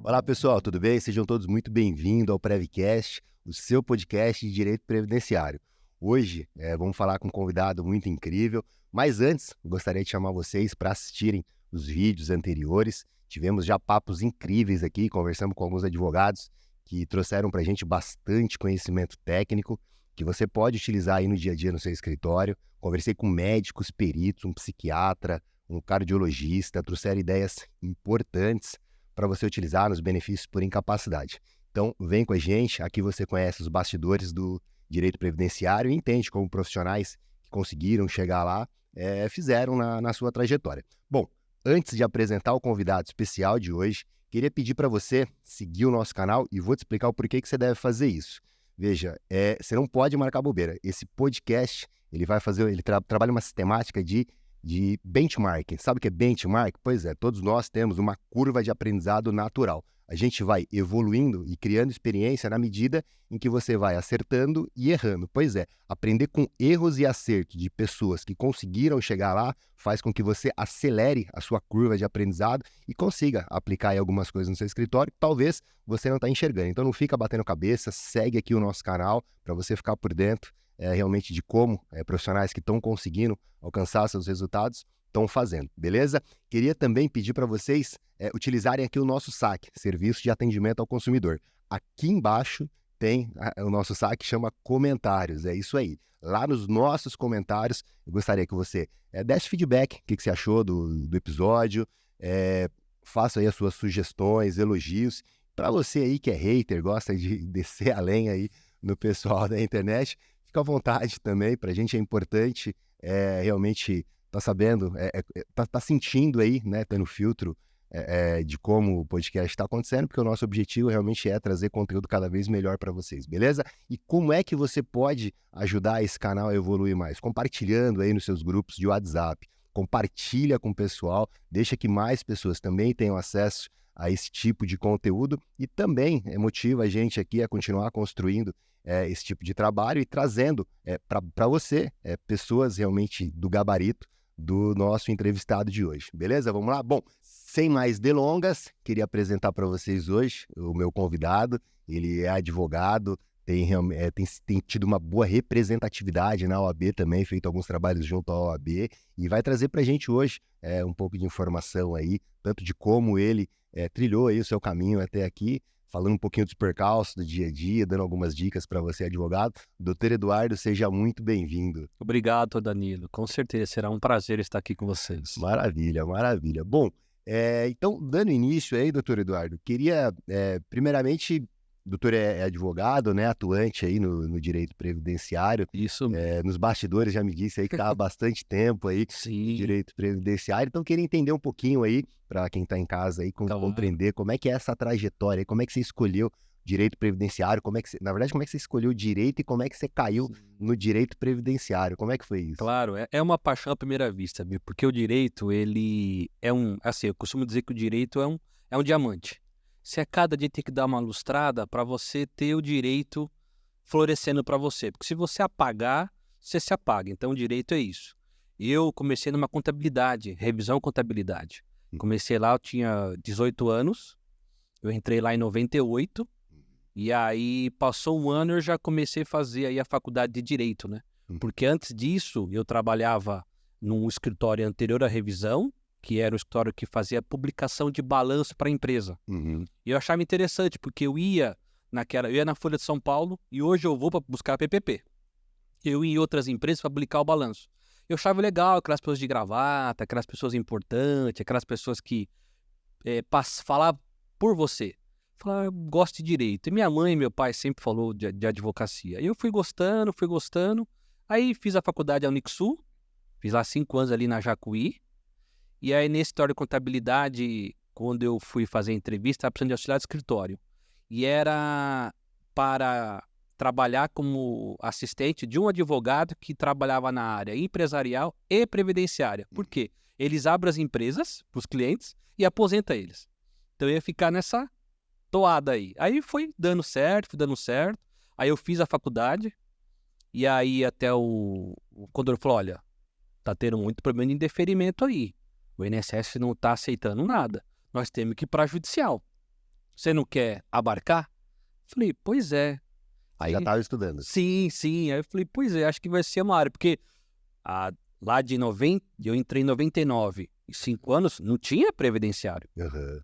Olá pessoal, tudo bem? Sejam todos muito bem-vindos ao Prevcast, o seu podcast de Direito Previdenciário. Hoje vamos falar com um convidado muito incrível, mas antes gostaria de chamar vocês para assistirem os vídeos anteriores. Tivemos já papos incríveis aqui, conversamos com alguns advogados que trouxeram para a gente bastante conhecimento técnico que você pode utilizar aí no dia a dia no seu escritório. Conversei com médicos, peritos, um psiquiatra, um cardiologista, trouxeram ideias importantes para você utilizar nos benefícios por incapacidade. Então, vem com a gente, aqui você conhece os bastidores do direito previdenciário e entende como profissionais que conseguiram chegar lá fizeram na sua trajetória. Bom, antes de apresentar o convidado especial de hoje, queria pedir para você seguir o nosso canal e vou te explicar o porquê que você deve fazer isso. Veja, você não pode marcar bobeira. Esse podcast, ele trabalha uma sistemática de benchmarking. Sabe o que é benchmark? Pois é, todos nós temos uma curva de aprendizado natural. A gente vai evoluindo e criando experiência na medida em que você vai acertando e errando. Pois é, aprender com erros e acertos de pessoas que conseguiram chegar lá faz com que você acelere a sua curva de aprendizado e consiga aplicar aí algumas coisas no seu escritório que talvez você não está enxergando. Então não fica batendo cabeça, segue aqui o nosso canal para você ficar por dentro realmente de como profissionais que estão conseguindo alcançar seus resultados estão fazendo, beleza? Queria também pedir para vocês utilizarem aqui o nosso SAC, Serviço de Atendimento ao Consumidor. Aqui embaixo tem o nosso SAC que chama Comentários, é isso aí. Lá nos nossos comentários, eu gostaria que você desse feedback, o que você achou do episódio, faça aí as suas sugestões, elogios. Para você aí que é hater, gosta de descer além aí no pessoal da internet, fica à vontade também, para a gente é importante realmente tá sabendo, tá sentindo aí, né, tendo filtro de como o podcast está acontecendo, porque o nosso objetivo realmente é trazer conteúdo cada vez melhor para vocês, beleza? E como é que você pode ajudar esse canal a evoluir mais? Compartilhando aí nos seus grupos de WhatsApp, compartilha com o pessoal, deixa que mais pessoas também tenham acesso a esse tipo de conteúdo e também motiva a gente aqui a continuar construindo esse tipo de trabalho e trazendo para você pessoas realmente do gabarito do nosso entrevistado de hoje, beleza? Vamos lá? Bom, sem mais delongas, queria apresentar para vocês hoje o meu convidado. Ele é advogado, tem tido uma boa representatividade na OAB também, feito alguns trabalhos junto à OAB e vai trazer para a gente hoje um pouco de informação aí, tanto de como ele trilhou aí o seu caminho até aqui, falando um pouquinho dos percalços do dia a dia, dando algumas dicas para você, advogado. Doutor Eduardo, seja muito bem-vindo. Obrigado, Danilo. Com certeza, será um prazer estar aqui com vocês. Maravilha, maravilha. Bom, então, dando início aí, doutor Eduardo, queria, primeiramente, o doutor é advogado, né, atuante aí no direito previdenciário. Isso mesmo. Nos bastidores já me disse aí que está há bastante tempo aí no direito previdenciário. Então, queria entender um pouquinho aí, para quem está em casa aí, compreender como é que é essa trajetória, como é que você escolheu direito previdenciário, na verdade, como é que você escolheu o direito e como é que você caiu no direito previdenciário? Como é que foi isso? Claro, é uma paixão à primeira vista, viu? Porque o direito, ele é assim, eu costumo dizer que o direito é um diamante. Você a cada dia tem que dar uma lustrada para você ter o direito florescendo para você. Porque se você apagar, você se apaga. Então, o direito é isso. Eu comecei numa contabilidade, revisão contabilidade. Comecei lá, eu tinha 18 anos, eu entrei lá em 98, e aí passou um ano eu já comecei a fazer aí a faculdade de Direito, né? Porque antes disso eu trabalhava num escritório anterior à revisão, que era o escritório que fazia publicação de balanço para a empresa. E eu achava interessante, porque eu ia na Folha de São Paulo e hoje eu vou para buscar PPP. Eu ia em outras empresas para publicar o balanço. Eu achava legal aquelas pessoas de gravata, aquelas pessoas importantes, aquelas pessoas que falavam por você. Falavam, eu gosto de direito. E minha mãe e meu pai sempre falou de advocacia. E eu fui gostando. Aí fiz a faculdade da Unixul, fiz lá 5 anos ali na Jacuí. E aí, nesse escritório de contabilidade, quando eu fui fazer entrevista, estava precisando de auxiliar de escritório. E era para trabalhar como assistente de um advogado que trabalhava na área empresarial e previdenciária. Por quê? Eles abrem as empresas para os clientes e aposentam eles. Então eu ia ficar nessa toada aí. Aí foi dando certo, Aí eu fiz a faculdade e aí até o contador falou, olha, tá tendo muito problema de indeferimento aí. O INSS não tá aceitando nada. Nós temos que ir para a judicial. Você não quer abarcar? Falei, pois é. Aí já estava estudando. Sim. Aí eu falei, pois é, acho que vai ser uma área. Porque lá de 90, eu entrei em 99, em 5 anos, não tinha previdenciário. Uhum.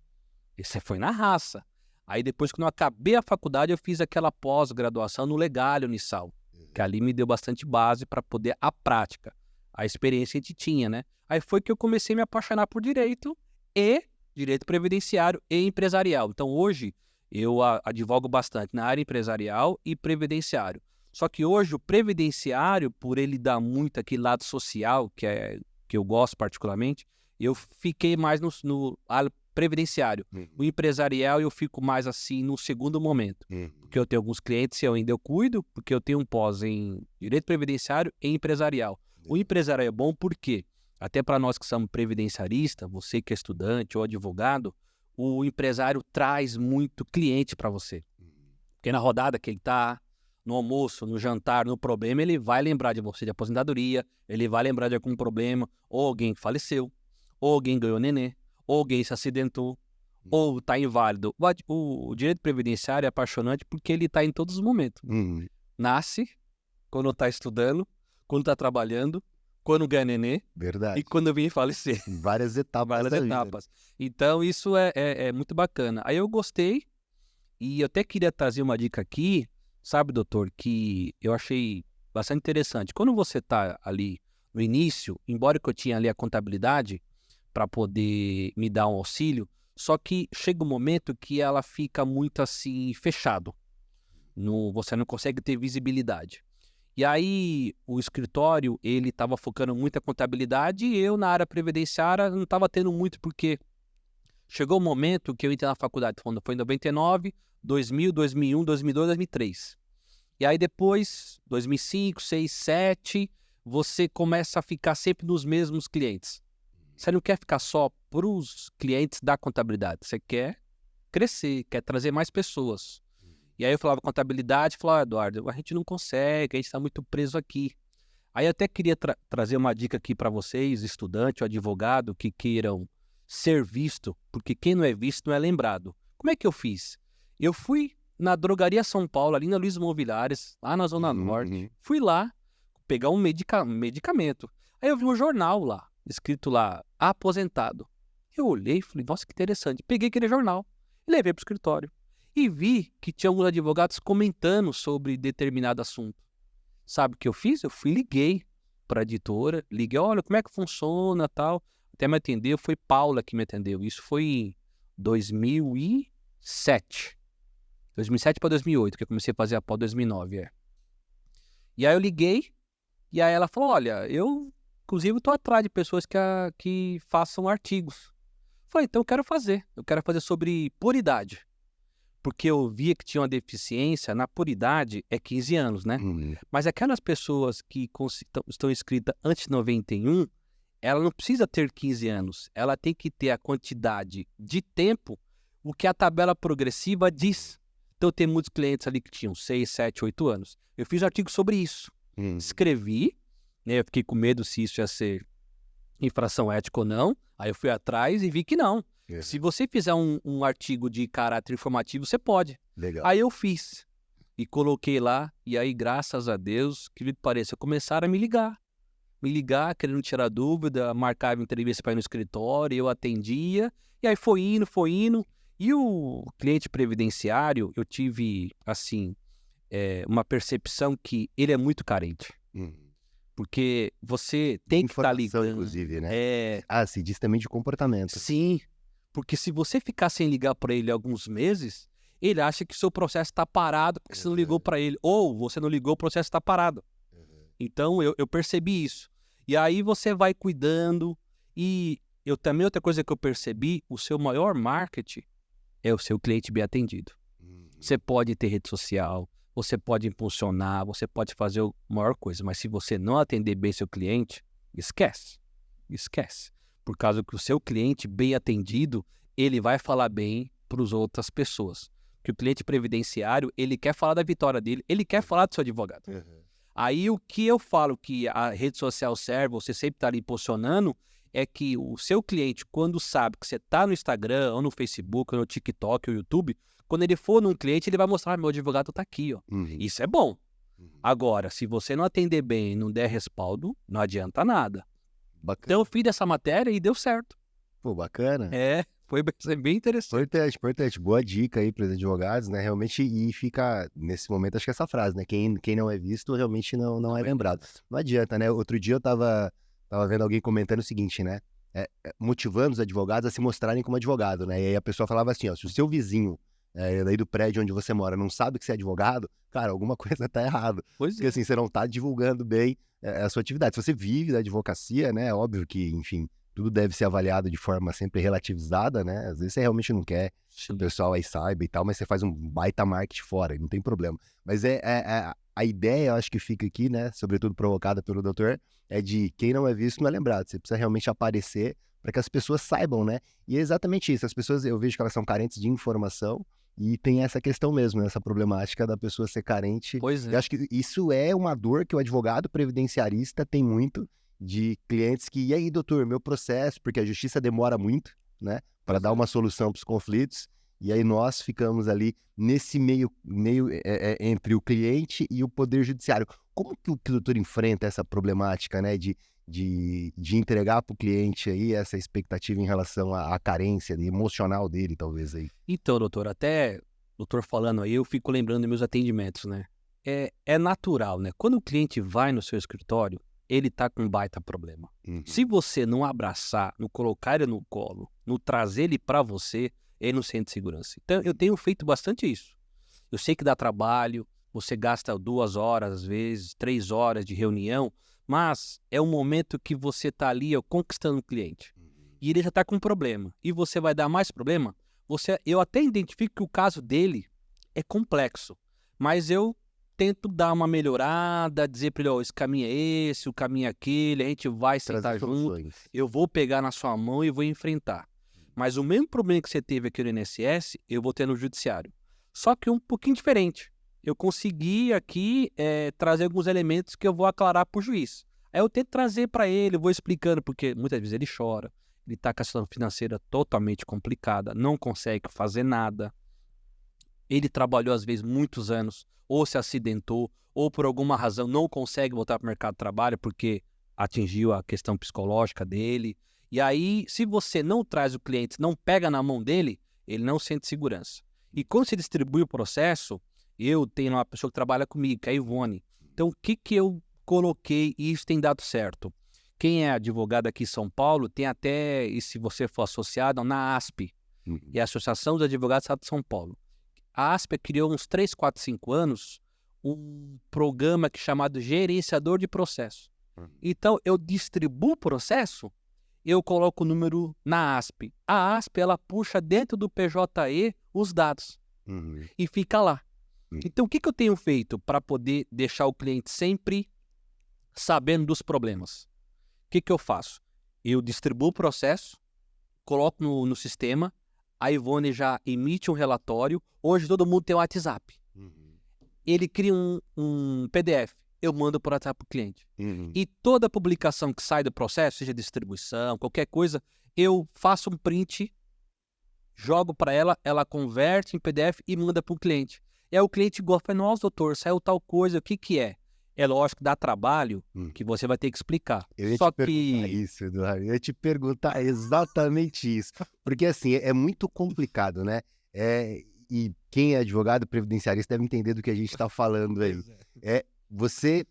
Isso foi na raça. Aí depois, quando eu acabei a faculdade, eu fiz aquela pós-graduação no Legal Unisal, que ali me deu bastante base para poder a prática. A experiência que a gente tinha, né? Aí foi que eu comecei a me apaixonar por direito previdenciário e empresarial. Então hoje eu advogo bastante na área empresarial e previdenciário. Só que hoje o previdenciário, por ele dar muito aquele lado social, que eu gosto particularmente, eu fiquei mais no previdenciário. O empresarial eu fico mais assim no segundo momento. Porque eu tenho alguns clientes e eu ainda cuido, porque eu tenho um pós em direito previdenciário e empresarial. O empresarial é bom porque, até para nós que somos previdenciaristas, você que é estudante ou advogado, o empresário traz muito cliente para você. Porque na rodada que ele está, no almoço, no jantar, no problema, ele vai lembrar de você de aposentadoria, ele vai lembrar de algum problema, ou alguém faleceu, ou alguém ganhou nenê, ou alguém se acidentou, ou está inválido. O direito previdenciário é apaixonante porque ele está em todos os momentos. Nasce, quando está estudando, quando está trabalhando, quando ganha nenê. Verdade. E quando vem falecer. Várias etapas. Então isso é muito bacana. Aí eu gostei e eu até queria trazer uma dica aqui, sabe, doutor, que eu achei bastante interessante. Quando você está ali no início, embora que eu tinha ali a contabilidade para poder me dar um auxílio, só que chega um momento que ela fica muito assim, fechado. Você não consegue ter visibilidade. E aí o escritório, ele estava focando muito a contabilidade e eu na área previdenciária não estava tendo muito, porque chegou um momento que eu entrei na faculdade, foi em 99, 2000, 2001, 2002, 2003. E aí depois, 2005, 2006, 2007, você começa a ficar sempre nos mesmos clientes. Você não quer ficar só para os clientes da contabilidade, você quer crescer, quer trazer mais pessoas. E aí eu falava contabilidade, falava, Eduardo, a gente não consegue, a gente está muito preso aqui. Aí eu até queria trazer uma dica aqui para vocês, estudante ou advogado, que queiram ser visto, porque quem não é visto não é lembrado. Como é que eu fiz? Eu fui na Drogaria São Paulo, ali na Luiz Mobiliares, lá na Zona Norte. Fui lá pegar um medicamento. Aí eu vi um jornal lá, escrito lá, aposentado. Eu olhei e falei, nossa, que interessante. Peguei aquele jornal e levei para o escritório. E vi que tinha alguns advogados comentando sobre determinado assunto. Sabe o que eu fiz? Eu liguei para a editora, olha, como é que funciona, tal. Até me atendeu, foi Paula que me atendeu. Isso foi em 2007. 2007 para 2008, que eu comecei a fazer a pós 2009, E aí eu liguei, e aí ela falou, olha, eu, inclusive, estou atrás de pessoas que façam artigos. Falei, então eu quero fazer sobre puridade. Porque eu via que tinha uma deficiência, na puridade é 15 anos, né? Mas aquelas pessoas que estão inscritas antes de 91, ela não precisa ter 15 anos. Ela tem que ter a quantidade de tempo, o que a tabela progressiva diz. Então tem muitos clientes ali que tinham 6, 7, 8 anos. Eu fiz um artigo sobre isso. Escrevi, né? Eu fiquei com medo se isso ia ser infração ética ou não. Aí eu fui atrás e vi que não. Se você fizer um artigo de caráter informativo, você pode. Legal. Aí eu fiz e coloquei lá, e aí, graças a Deus, que lhe pareça, começaram a me ligar, querendo tirar dúvida, marcava entrevista para ir no escritório, eu atendia, e aí foi indo. E o cliente previdenciário, eu tive, assim, uma percepção que ele é muito carente. Porque você tem que estar ligando. Inclusive, né? Se diz também de comportamento. Sim. Porque se você ficar sem ligar para ele alguns meses, ele acha que o seu processo está parado porque você não ligou para ele. Ou você não ligou, o processo está parado. Então, eu percebi isso. E aí você vai cuidando. E eu também, outra coisa que eu percebi, o seu maior marketing é o seu cliente bem atendido. Você pode ter rede social, você pode impulsionar, você pode fazer a maior coisa, mas se você não atender bem seu cliente, esquece. Esquece. Por causa que o seu cliente bem atendido, ele vai falar bem para as outras pessoas. Que o cliente previdenciário, ele quer falar da vitória dele, ele quer falar do seu advogado. Aí o que eu falo que a rede social serve, você sempre está ali impulsionando, é que o seu cliente, quando sabe que você está no Instagram, ou no Facebook, ou no TikTok, ou no YouTube, quando ele for num cliente, ele vai mostrar, meu advogado está aqui, ó. Isso é bom. Agora, se você não atender bem e não der respaldo, não adianta nada. Bacana. Então eu fiz essa matéria e deu certo. Pô, bacana. Foi bem interessante. Importante. Boa dica aí para os advogados, né? Realmente, e fica, nesse momento, acho que essa frase, né? Quem não é visto, realmente não é lembrado. Não adianta, né? Outro dia eu tava vendo alguém comentando o seguinte, né? Motivando os advogados a se mostrarem como advogado, né? E aí a pessoa falava assim, ó, se o seu vizinho daí do prédio onde você mora não sabe que você é advogado, cara, alguma coisa tá errada. Porque assim, você não tá divulgando bem a sua atividade. Se você vive da advocacia, né? É óbvio que, enfim, tudo deve ser avaliado de forma sempre relativizada, né? Às vezes você realmente não quer que o pessoal aí saiba e tal, mas você faz um baita marketing fora, não tem problema. Mas a ideia, eu acho que fica aqui, né? Sobretudo provocada pelo doutor, é de quem não é visto não é lembrado. Você precisa realmente aparecer para que as pessoas saibam, né? E é exatamente isso. As pessoas, eu vejo que elas são carentes de informação e tem essa questão mesmo, né? Essa problemática da pessoa ser carente. Eu acho que isso é uma dor que o advogado previdenciarista tem muito, de clientes que, e aí, doutor, meu processo, porque a justiça demora muito, né, para dar uma solução para os conflitos, e aí nós ficamos ali nesse meio entre o cliente e o poder judiciário. Como que o doutor enfrenta essa problemática, né, de entregar para o cliente aí essa expectativa em relação à carência emocional dele, talvez aí? Então, doutor, até o doutor falando aí, eu fico lembrando dos meus atendimentos, né? É natural, né? Quando o cliente vai no seu escritório, ele tá com um baita problema. Se você não abraçar, não colocar ele no colo, não trazer ele para você, ele não sente segurança. Então, eu tenho feito bastante isso. Eu sei que dá trabalho, você gasta 2 horas, às vezes, 3 horas de reunião, mas é um momento que você tá ali, ó, conquistando o cliente. E ele já tá com um problema. E você vai dar mais problema? Eu até identifico que o caso dele é complexo, mas eu tento dar uma melhorada, dizer para ele, ó, esse caminho é esse, o caminho é aquele, a gente vai sentar junto, eu vou pegar na sua mão e vou enfrentar. Mas o mesmo problema que você teve aqui no INSS, eu vou ter no judiciário. Só que um pouquinho diferente. Eu consegui aqui trazer alguns elementos que eu vou aclarar para o juiz. Aí eu tento trazer para ele, eu vou explicando, porque muitas vezes ele chora, ele está com a situação financeira totalmente complicada, não consegue fazer nada. Ele trabalhou, às vezes, muitos anos, ou se acidentou, ou por alguma razão não consegue voltar para o mercado de trabalho porque atingiu a questão psicológica dele. E aí, se você não traz o cliente, não pega na mão dele, ele não sente segurança. E quando se distribui o processo, eu tenho uma pessoa que trabalha comigo, que é a Ivone. Então, o que eu coloquei e isso tem dado certo? Quem é advogado aqui em São Paulo tem até, e se você for associado, na ASP, e a Associação dos Advogados do Estado de São Paulo. A ASP criou uns 3, 4, 5 anos um programa chamado Gerenciador de Processo. Então, eu distribuo o processo, eu coloco o número na ASP. A ASP, ela puxa dentro do PJE os dados e fica lá. Então, o que eu tenho feito para poder deixar o cliente sempre sabendo dos problemas? O que eu faço? Eu distribuo o processo, coloco no sistema, a Ivone já emite um relatório. Hoje todo mundo tem um WhatsApp. Ele cria um PDF, eu mando por WhatsApp para o cliente. E toda publicação que sai do processo, seja distribuição, qualquer coisa, eu faço um print, jogo para ela, ela converte em PDF e manda para o cliente. E aí o cliente gosta, nossa, doutor, saiu tal coisa, o que é? É lógico que dá trabalho, que você vai ter que explicar. Eu ia te perguntar isso, Eduardo. Eu ia te perguntar exatamente isso. Porque, assim, é muito complicado, né? E quem é advogado previdenciarista deve entender do que a gente está falando aí. Você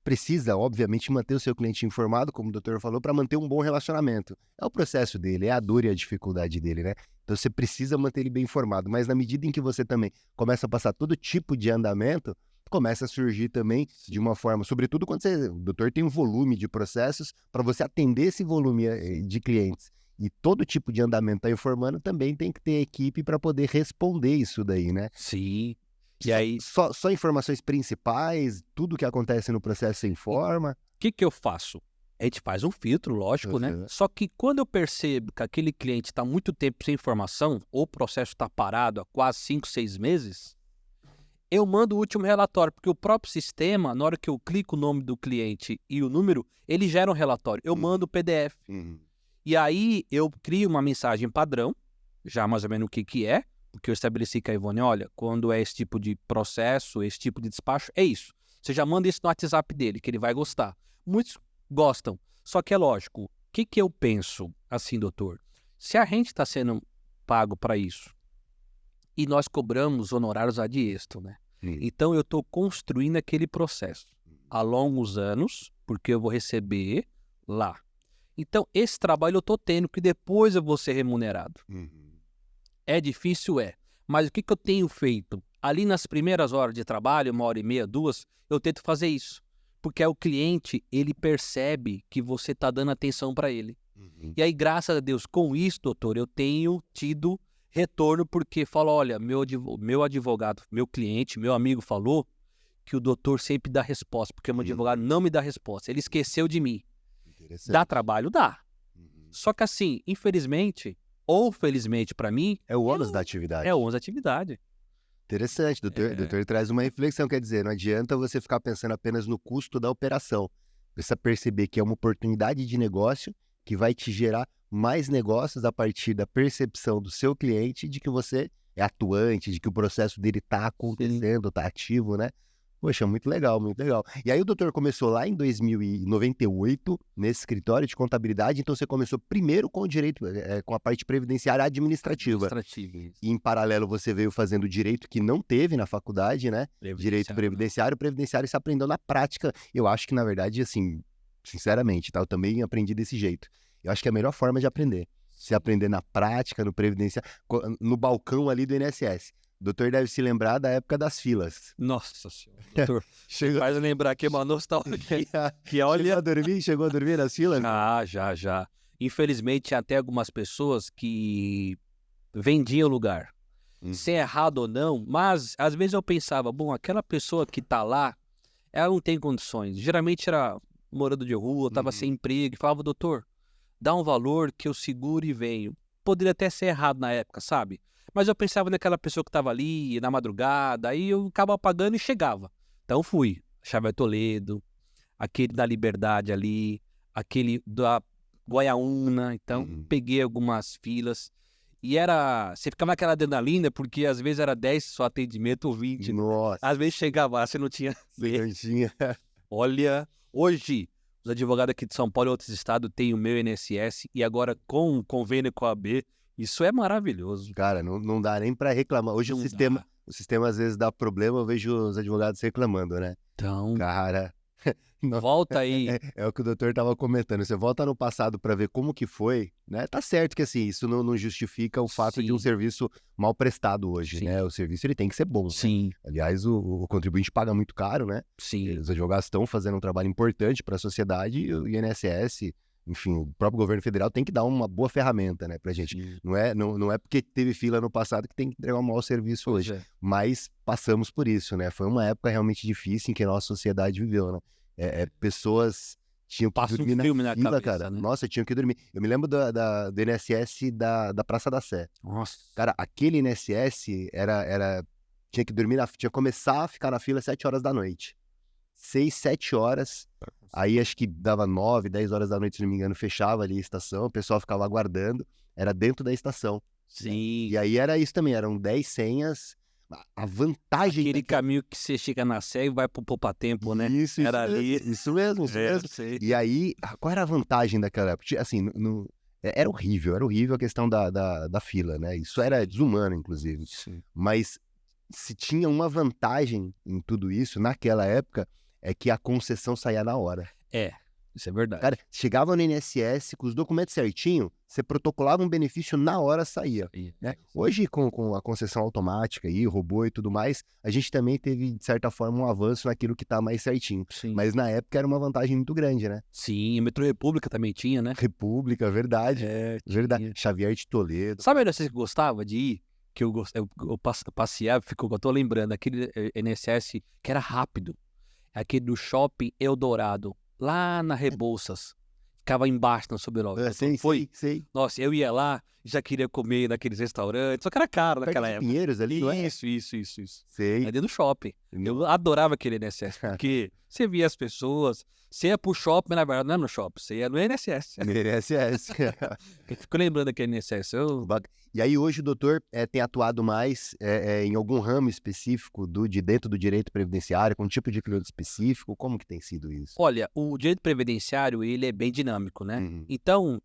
precisa, obviamente, manter o seu cliente informado, como o doutor falou, para manter um bom relacionamento. É o processo dele, é a dor e a dificuldade dele, né? Então, você precisa manter ele bem informado. Mas na medida em que você também começa a passar todo tipo de andamento, começa a surgir também de uma forma, sobretudo quando o doutor tem um volume de processos, para você atender esse volume de clientes e todo tipo de andamento está informando, também tem que ter equipe para poder responder isso daí, né? Sim. E aí, Só informações principais, tudo que acontece no processo você informa. o que eu faço? A gente faz um filtro, lógico, né? Uhum. Só que quando eu percebo que aquele cliente está muito tempo sem informação, ou o processo está parado há quase 5, 6 meses, eu mando o último relatório, porque o próprio sistema, na hora que eu clico o nome do cliente e o número, ele gera um relatório. Eu mando o PDF. Uhum. E aí eu crio uma mensagem padrão, já mais ou menos o que é, porque eu estabeleci com a Ivone, olha, quando é esse tipo de processo, esse tipo de despacho, é isso. Você já manda isso no WhatsApp dele, que ele vai gostar. Muitos gostam. Só que é lógico, o que eu penso assim, doutor? Se a gente está sendo pago para isso e nós cobramos honorários ad extra, né? Então eu estou construindo aquele processo a longos anos, porque eu vou receber lá. Então esse trabalho eu estou tendo, que depois eu vou ser remunerado. Uhum. É difícil? É. Mas o que eu tenho feito? Ali nas primeiras horas de trabalho, 1h30, 2, eu tento fazer isso. Porque é o cliente, ele percebe que você está dando atenção para ele. Uhum. E aí, graças a Deus, com isso, doutor, eu tenho tido retorno, porque falo, olha, meu advogado, meu cliente, meu amigo falou que o doutor sempre dá resposta, porque o meu advogado não me dá resposta. Ele esqueceu de mim. Interessante. Dá trabalho? Dá. Uhum. Só que assim, infelizmente, ou felizmente para mim, É o ônus da atividade. é 11 atividade. Interessante, doutor traz uma reflexão, quer dizer, não adianta você ficar pensando apenas no custo da operação. Precisa perceber que é uma oportunidade de negócio que vai te gerar mais negócios a partir da percepção do seu cliente de que você é atuante, de que o processo dele está acontecendo, está ativo, né? Poxa, muito legal, muito legal. E aí o doutor começou lá em 2098, nesse escritório de contabilidade, então você começou primeiro com o direito, com a parte previdenciária administrativa. Administrativo, isso. E em paralelo você veio fazendo direito que não teve na faculdade, né? Direito Previdenciário. previdenciário você aprendeu na prática. Eu acho que, na verdade, assim, sinceramente, tá? Eu também aprendi desse jeito. Eu acho que é a melhor forma de aprender. Se aprender na prática, no previdenciário, no balcão ali do INSS. O doutor deve se lembrar da época das filas. Nossa senhora, doutor. Chegou... Faz lembrar aqui uma nostalgia. Que olha... Chegou a dormir nas filas? Já. Infelizmente, tinha até algumas pessoas que vendiam o lugar. Se é errado ou não, mas às vezes eu pensava, bom, aquela pessoa que tá lá, ela não tem condições. Geralmente era morando de rua, tava sem emprego, e falava, doutor, dá um valor que eu seguro e venho. Poderia até ser errado na época, sabe? Mas eu pensava naquela pessoa que estava ali, na madrugada, aí eu acabava pagando e chegava. Então fui. Xavier Toledo, aquele da Liberdade ali, aquele da Guaiaúna. Então peguei algumas filas. E era... Você ficava naquela adrenalina, porque às vezes era 10 só atendimento ou 20. Nossa. Às vezes chegava lá, você não tinha... Não tinha. Olha, hoje, os advogados aqui de São Paulo e outros estados têm o meu INSS, e agora com o convênio com a AB, isso é maravilhoso. Cara, não dá nem pra reclamar. Hoje Não o sistema às vezes dá problema, eu vejo os advogados reclamando, né? Então, Cara, volta aí. é o que o doutor tava comentando. Você volta no passado pra ver como que foi, né? Tá certo que assim, isso não justifica o fato de um Sim. serviço mal prestado hoje, Sim. né? O serviço ele tem que ser bom. Né? Sim, Aliás, o contribuinte paga muito caro, né? sim. Os advogados estão fazendo um trabalho importante para a sociedade e o INSS, enfim, o próprio governo federal tem que dar uma boa ferramenta, né, pra gente. Sim. Não é porque teve fila no passado que tem que entregar um mau serviço hoje, Pois é. mas passamos por isso, né? Foi uma época realmente difícil em que a nossa sociedade viveu, né? Pessoas tinham que Passa um dormir na filme na fila, cabeça, cara. né? Nossa, tinham que dormir. Eu me lembro do INSS da Praça da Sé. Nossa. Cara, aquele INSS tinha que dormir, tinha que começar a ficar na fila às 7 horas da noite. 6, 7 horas, aí acho que dava 9, 10 horas da noite, se não me engano, fechava ali a estação, o pessoal ficava aguardando, era dentro da estação. Sim. E aí era isso também, eram 10 senhas, a vantagem... Aquele caminho que você chega na Sé e vai pro Poupatempo, né? Isso Era ali. Isso mesmo, isso mesmo. Sei. E aí, qual era a vantagem daquela época? Assim, era horrível a questão da fila, né? Isso era desumano, inclusive. Sim. Mas se tinha uma vantagem em tudo isso, naquela época, é que a concessão saía na hora. Isso é verdade. Cara, chegava no INSS com os documentos certinho, você protocolava um benefício, na hora saía. Né? Hoje, com a concessão automática aí, robô e tudo mais, a gente também teve, de certa forma, um avanço naquilo que tá mais certinho. Sim. Mas na época era uma vantagem muito grande, né? Sim, o Metrô República também tinha, né? República, verdade. É, Verdade. tinha. Xavier de Toledo. Sabe onde você gostava de ir? que eu passeava, eu tô lembrando, aquele INSS que era rápido, aquele do Shopping Eldorado, lá na Rebouças, ficava embaixo na Soberano. Sei. Nossa, eu ia lá, já queria comer naqueles restaurantes, só que era caro Perto naquela de época. Pinheiros ali, não é? Isso. Sei. É dentro do shopping. Eu adorava aquele INSS, porque você via as pessoas, você ia pro shopping, mas na verdade não era no shopping, você ia no INSS. INSS. Eu fico lembrando daquele INSS. E aí hoje o doutor tem atuado mais em algum ramo específico dentro do direito previdenciário, com um tipo de cliente específico? Como que tem sido isso? Olha, o direito previdenciário, ele é bem dinâmico, né? Uhum. Então,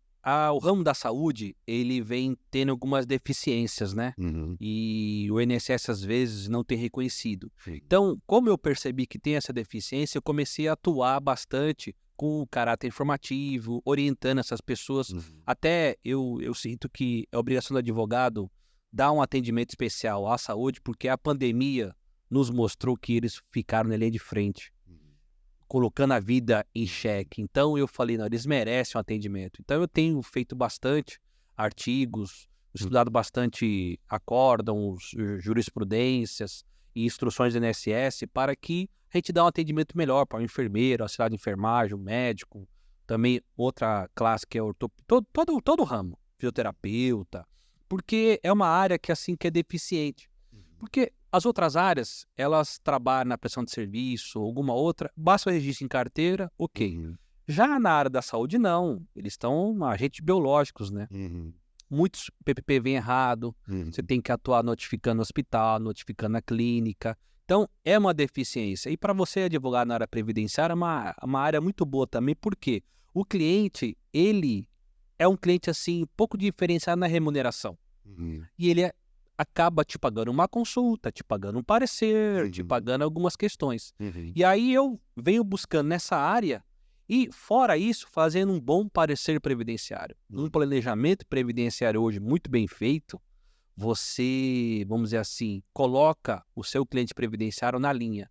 o ramo da saúde, ele vem tendo algumas deficiências, né? Uhum. E o INSS, às vezes, não tem reconhecido. Sim. Então, como eu percebi que tem essa deficiência, eu comecei a atuar bastante com o caráter informativo, orientando essas pessoas. Uhum. Até eu sinto que é obrigação do advogado dar um atendimento especial à saúde, porque a pandemia nos mostrou que eles ficaram na linha de frente, colocando a vida em xeque. Então eu falei, não, eles merecem um atendimento. Então eu tenho feito bastante artigos, estudado bastante acórdãos, jurisprudências e instruções do INSS para que a gente dê um atendimento melhor para o enfermeiro, auxiliar de enfermagem, o médico, também outra classe que é todo o ramo, fisioterapeuta, porque é uma área que assim que é deficiente. Porque as outras áreas, elas trabalham na prestação de serviço, alguma outra, basta o registro em carteira, ok. Uhum. Já na área da saúde, não. Eles estão agentes biológicos, né? Uhum. Muitos PPP vêm errado, Uhum. você tem que atuar notificando o hospital, notificando a clínica. Então, é uma deficiência. E para você advogar na área previdenciária, é uma área muito boa também, porque o cliente, ele é um cliente, assim, pouco diferenciado na remuneração. Uhum. E ele acaba te pagando uma consulta, te pagando um parecer, te Uhum. pagando algumas questões. Uhum. E aí eu venho buscando nessa área e, fora isso, fazendo um bom parecer previdenciário. Um planejamento previdenciário hoje muito bem feito, você, vamos dizer assim, coloca o seu cliente previdenciário na linha.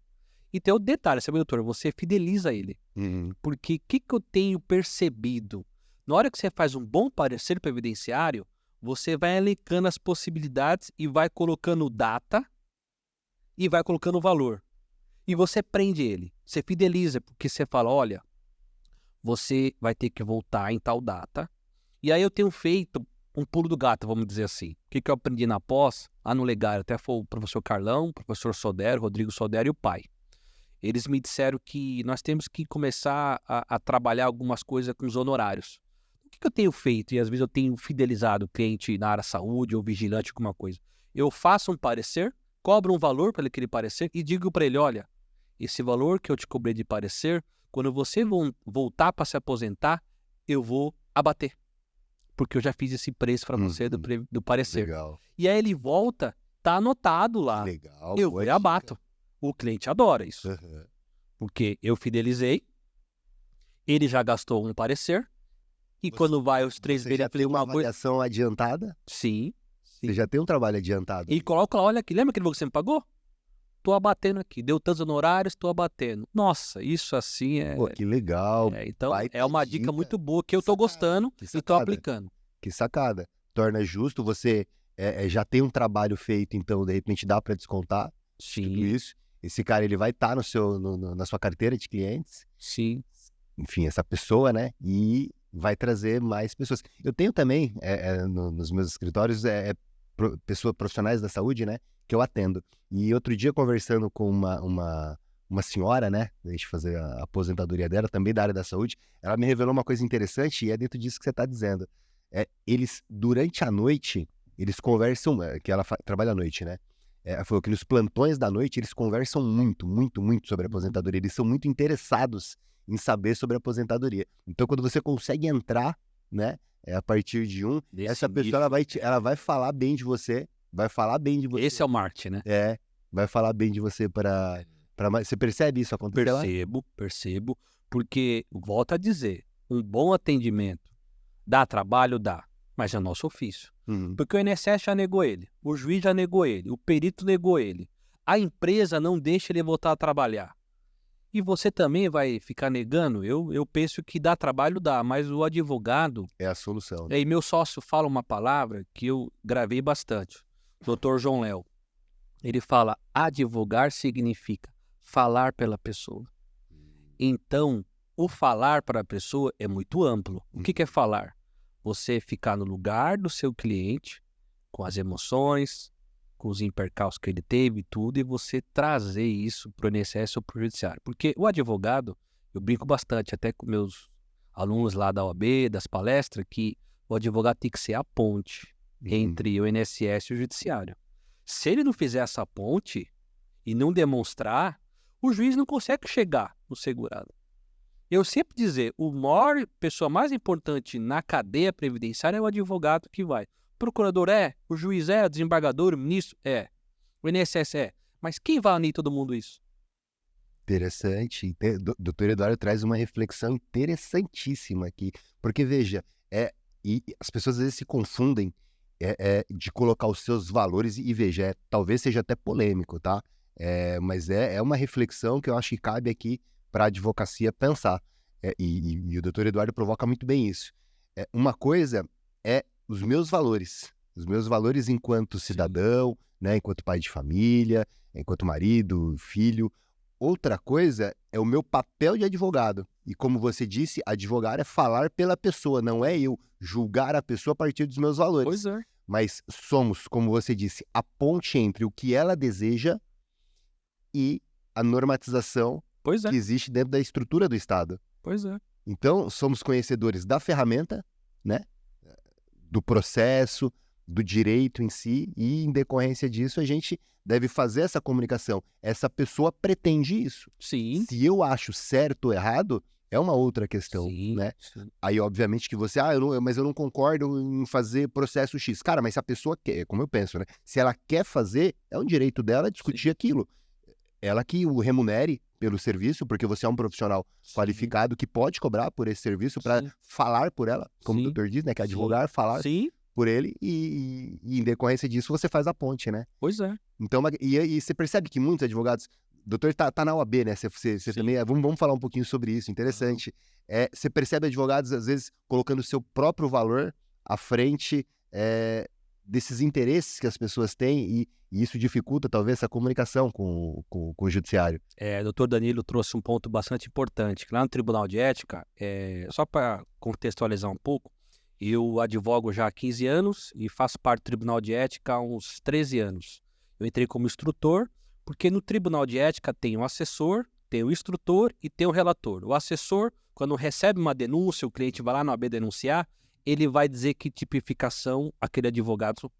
E tem o detalhe, sabe, doutor? Você fideliza ele. Uhum. Porque o que eu tenho percebido? Na hora que você faz um bom parecer previdenciário, você vai elencando as possibilidades e vai colocando data e vai colocando valor. E você prende ele. Você fideliza, porque você fala, olha, você vai ter que voltar em tal data. E aí eu tenho feito um pulo do gato, vamos dizer assim. O que eu aprendi na pós, lá no Legário, até foi o professor Carlão, o professor Sodero, Rodrigo Sodero e o pai. Eles me disseram que nós temos que começar a trabalhar algumas coisas com os honorários. O que eu tenho feito? E às vezes eu tenho fidelizado o cliente na área saúde ou vigilante, alguma coisa. Eu faço um parecer, cobro um valor para aquele parecer e digo para ele, olha, esse valor que eu te cobrei de parecer, quando você voltar para se aposentar, eu vou abater. Porque eu já fiz esse preço para você do parecer. Legal. E aí ele volta, tá anotado lá. Legal. Eu boa vou e abato. dica. O cliente adora isso. Uhum. Porque eu fidelizei, ele já gastou um parecer, e quando vai os 3 Você vezes, já eu falei tem uma uma coisa. avaliação adiantada? Sim. Você já tem um trabalho adiantado? E coloca lá, olha aqui, lembra aquele valor que você me pagou? Tô abatendo aqui, deu tantos honorários, tô abatendo. Nossa, isso assim é. Pô, que legal. Então baita é uma dica muito boa que eu tô sacada, gostando que e tô sacada. aplicando. Que sacada. Torna justo, você já tem um trabalho feito, então de repente dá para descontar tudo Sim, isso. Esse cara ele vai estar na sua carteira de clientes, sim. enfim, essa pessoa, né? E vai trazer mais pessoas. Eu tenho também nos meus escritórios pessoas profissionais da saúde, né? Que eu atendo. E outro dia conversando com uma senhora, né? A gente fazer a aposentadoria dela, também da área da saúde, ela me revelou uma coisa interessante e é dentro disso que você está dizendo. Eles, durante a noite, eles conversam, que ela trabalha à noite, né? Ela falou que nos plantões da noite eles conversam muito, muito, muito sobre a aposentadoria. Eles são muito interessados em saber sobre a aposentadoria. Então, quando você consegue entrar, né? A partir de essa pessoa ela vai falar bem de você, vai falar bem de você. Esse é o marketing, né? Vai falar bem de você para você percebe isso acontecer lá? Percebo, porque, volto a dizer, um bom atendimento dá trabalho, dá, mas é nosso ofício. Porque o INSS já negou ele, o juiz já negou ele, o perito negou ele, a empresa não deixa ele voltar a trabalhar. E você também vai ficar negando? Eu penso que dá trabalho, dá, mas o advogado... É a solução. Né? E meu sócio fala uma palavra que eu gravei bastante. Dr. João Léo, ele fala, advogar significa falar pela pessoa. Então, o falar para a pessoa é muito amplo. O que é falar? Você ficar no lugar do seu cliente, com as emoções, com os percalços que ele teve e tudo, e você trazer isso para o INSS ou para o judiciário. Porque o advogado, eu brinco bastante até com meus alunos lá da OAB, das palestras, que o advogado tem que ser a ponte entre o INSS e o judiciário. Se ele não fizer essa ponte e não demonstrar, o juiz não consegue chegar no segurado. Eu sempre dizer, pessoa mais importante na cadeia previdenciária é o advogado que vai. O procurador é, o juiz é, o desembargador, o ministro é, o INSS é. Mas quem vai unir todo mundo isso? Interessante. Doutor Eduardo traz uma reflexão interessantíssima aqui. Porque, veja, e as pessoas às vezes se confundem de colocar os seus valores, e veja, talvez seja até polêmico, tá? Mas é uma reflexão que eu acho que cabe aqui para a advocacia pensar. E o doutor Eduardo provoca muito bem isso. Uma coisa é os meus valores enquanto cidadão, né, enquanto pai de família, enquanto marido, filho. Outra coisa é o meu papel de advogado. E como você disse, advogar é falar pela pessoa, não é eu julgar a pessoa a partir dos meus valores. Pois é. Mas somos, como você disse, a ponte entre o que ela deseja e a normatização que existe dentro da estrutura do Estado. Pois é. Então, somos conhecedores da ferramenta, né, do processo, do direito em si, e em decorrência disso a gente deve fazer essa comunicação. Essa pessoa pretende isso. Sim. Se eu acho certo ou errado, é uma outra questão, Sim, né? sim. Aí, obviamente, que você, mas eu não concordo em fazer processo X. Cara, mas se a pessoa quer, como eu penso, né? Se ela quer fazer, é um direito dela discutir aquilo. Ela que o remunere pelo serviço, porque você é um profissional qualificado que pode cobrar por esse serviço para falar por ela, como o doutor diz, né? Que é advogar, falar por ele, e em decorrência disso você faz a ponte, né? Pois é. Então, e você percebe que muitos advogados, o doutor tá na OAB, né? Você também, vamos falar um pouquinho sobre isso, interessante. Você percebe advogados, às vezes, colocando o seu próprio valor à frente desses interesses que as pessoas têm, e isso dificulta, talvez, essa comunicação com o judiciário. O doutor Danilo trouxe um ponto bastante importante. Lá no Tribunal de Ética, só para contextualizar um pouco, eu advogo já há 15 anos e faço parte do Tribunal de Ética há uns 13 anos. Eu entrei como instrutor, porque no Tribunal de Ética tem o assessor, tem o instrutor e tem o relator. O assessor, quando recebe uma denúncia, o cliente vai lá na OAB denunciar, ele vai dizer que tipificação aquele advogado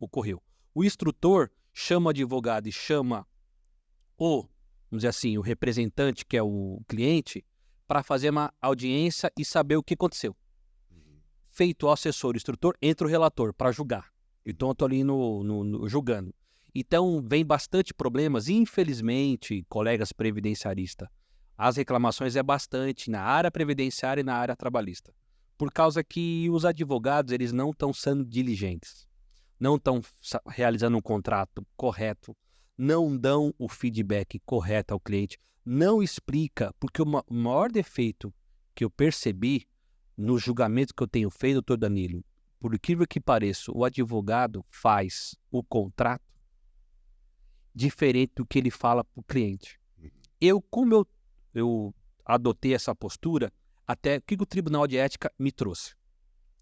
ocorreu. O instrutor chama o advogado e chama vamos dizer assim, o representante, que é o cliente, para fazer uma audiência e saber o que aconteceu. Feito o assessor, o instrutor, entra o relator para julgar. Então eu estou ali no julgando. Então vem bastante problemas, infelizmente, colegas previdenciaristas. As reclamações bastante na área previdenciária e na área trabalhista. Por causa que os advogados, eles não estão sendo diligentes. Não estão realizando um contrato correto, não dão o feedback correto ao cliente, não explica, porque o maior defeito que eu percebi no julgamento que eu tenho feito, doutor Danilo, por incrível que pareça, o advogado faz o contrato diferente do que ele fala para o cliente. Como eu adotei essa postura, até o que o Tribunal de Ética me trouxe?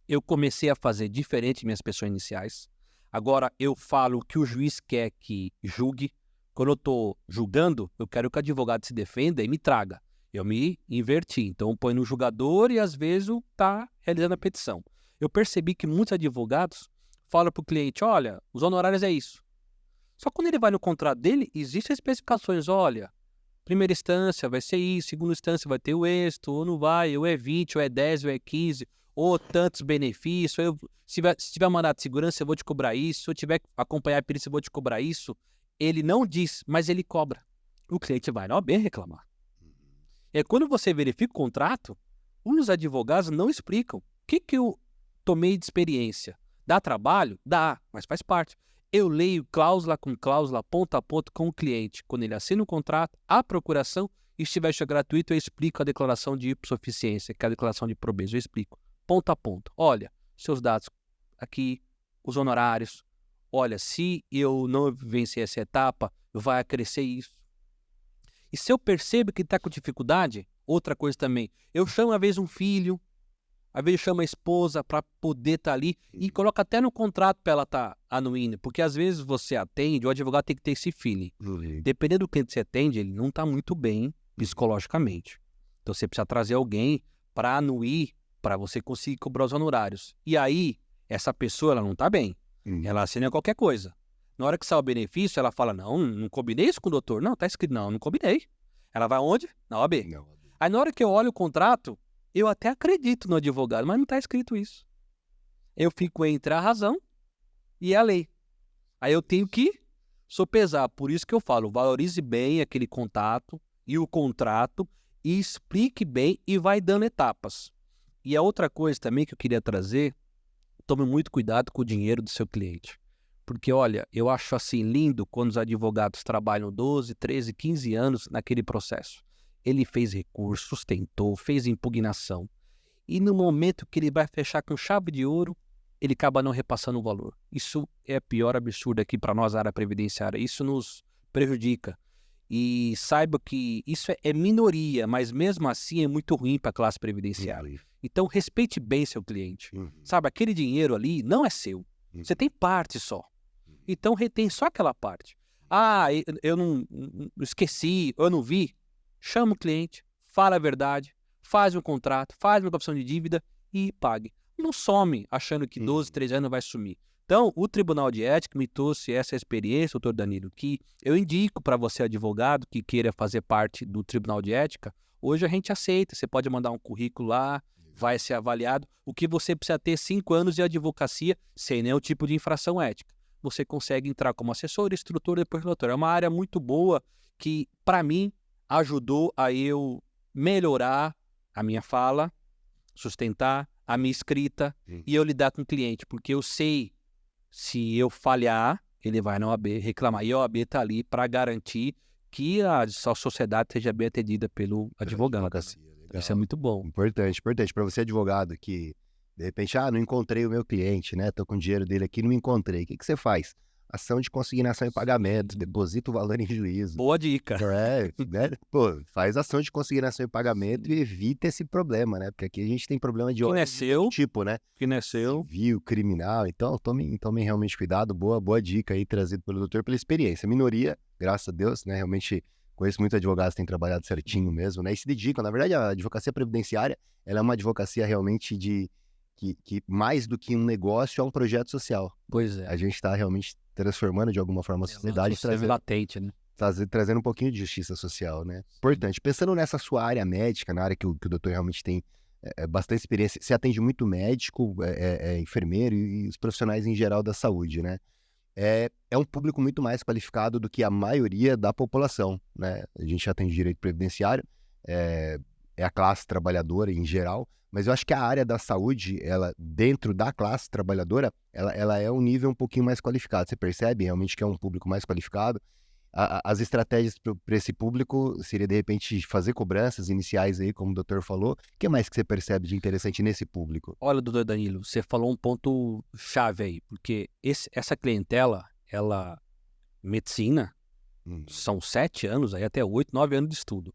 Eu comecei a fazer diferente minhas pessoas iniciais. Agora eu falo o que o juiz quer que julgue. Quando eu estou julgando, eu quero que o advogado se defenda e me traga. Eu me inverti. Então eu ponho no julgador e às vezes está realizando a petição. Eu percebi que muitos advogados falam para o cliente, olha, os honorários é isso. Só que quando ele vai no contrato dele, existem especificações, olha, primeira instância vai ser isso, segunda instância vai ter o êxito, ou não vai, ou é 20, ou é 10, ou é 15, ou tantos benefícios, se tiver mandado de segurança eu vou te cobrar isso, se eu tiver que acompanhar a perícia eu vou te cobrar isso. Ele não diz, mas ele cobra. O cliente vai na OAB reclamar. Quando você verifica o contrato, os advogados não explicam. O que eu tomei de experiência? Dá trabalho? Dá, mas faz parte. Eu leio cláusula com cláusula, ponto a ponto com o cliente. Quando ele assina o contrato, a procuração, e se tiver gratuito, eu explico a declaração de hipossuficiência, que é a declaração de probeza. Eu explico, ponto a ponto. Olha, seus dados aqui, os honorários, olha, se eu não vencer essa etapa, vai crescer isso. E se eu percebo que está com dificuldade, outra coisa também, eu chamo às vezes um filho, às vezes chama a esposa para poder estar ali e coloca até no contrato para ela estar anuindo, porque às vezes você atende, o advogado tem que ter esse feeling. Dependendo do cliente que você atende, ele não está muito bem psicologicamente. Então você precisa trazer alguém para anuir, para você conseguir cobrar os honorários. E aí, essa pessoa ela não está bem. Ela assina qualquer coisa. Na hora que sai o benefício, ela fala, não combinei isso com o doutor. Não, tá escrito, não combinei. Ela vai onde? Na OAB. Aí na hora que eu olho o contrato, eu até acredito no advogado, mas não está escrito isso. Eu fico entre a razão e a lei. Aí eu tenho que sopesar. Por isso que eu falo, valorize bem aquele contato e o contrato e explique bem e vai dando etapas. E a outra coisa também que eu queria trazer, tome muito cuidado com o dinheiro do seu cliente. Porque, olha, eu acho assim lindo quando os advogados trabalham 12, 13, 15 anos naquele processo. Ele fez recursos, tentou, fez impugnação. E no momento que ele vai fechar com chave de ouro, ele acaba não repassando o valor. Isso é o pior absurdo aqui para nós, a área previdenciária. Isso nos prejudica. E saiba que isso é minoria, mas mesmo assim é muito ruim para a classe previdenciária. Então, respeite bem seu cliente. Sabe, aquele dinheiro ali não é seu. Você tem parte só. Então, retém só aquela parte. Ah, eu não esqueci, eu não vi. Chama o cliente, fala a verdade, faz um contrato, faz uma opção de dívida e pague. Não some achando que 12, 13 anos vai sumir. Então, o Tribunal de Ética me trouxe essa experiência, doutor Danilo, que eu indico para você, advogado, que queira fazer parte do Tribunal de Ética. Hoje a gente aceita, você pode mandar um currículo lá, vai ser avaliado. O que você precisa ter 5 anos de advocacia sem nenhum tipo de infração ética. Você consegue entrar como assessor, instrutor e depois relator. É uma área muito boa que, para mim, ajudou a eu melhorar a minha fala, sustentar a minha escrita e eu lidar com o cliente, porque eu sei se eu falhar, ele vai na OAB reclamar. E a OAB está ali para garantir que a sociedade seja bem atendida pelo advogado. Isso é muito bom. Importante. Para você, advogado, que de repente, não encontrei o meu cliente, né? Tô com o dinheiro dele aqui, não encontrei. O que você faz? Ação de consignação e pagamento, deposita o valor em juízo. Boa dica. Né? Pô, faz ação de consignação e pagamento e evita esse problema, né? Porque aqui a gente tem problema de outro tipo, né? Que não é seu. Civil, criminal. Então, tomem realmente cuidado. Boa dica aí, trazido pelo doutor, pela experiência. Minoria, graças a Deus, né? Realmente conheço muitos advogados que têm trabalhado certinho mesmo, né? E se dedicam. Na verdade, a advocacia previdenciária, ela é uma advocacia realmente que mais do que um negócio é um projeto social. Pois é. A gente está realmente transformando de alguma forma a sociedade, latente, né? Trazendo um pouquinho de justiça social, né? Importante. Pensando nessa sua área médica, na área que o doutor realmente tem bastante experiência, você atende muito médico, enfermeiro e os profissionais em geral da saúde, né? É um público muito mais qualificado do que a maioria da população, né? A gente atende direito previdenciário, é a classe trabalhadora em geral, mas eu acho que a área da saúde, ela dentro da classe trabalhadora, ela é um nível um pouquinho mais qualificado. Você percebe realmente que é um público mais qualificado? As estratégias para esse público seria, de repente, fazer cobranças iniciais aí, como o doutor falou. O que mais que você percebe de interessante nesse público? Olha, doutor Danilo, você falou um ponto chave aí, porque essa clientela, medicina, são 7 anos, aí até 8, 9 anos de estudo.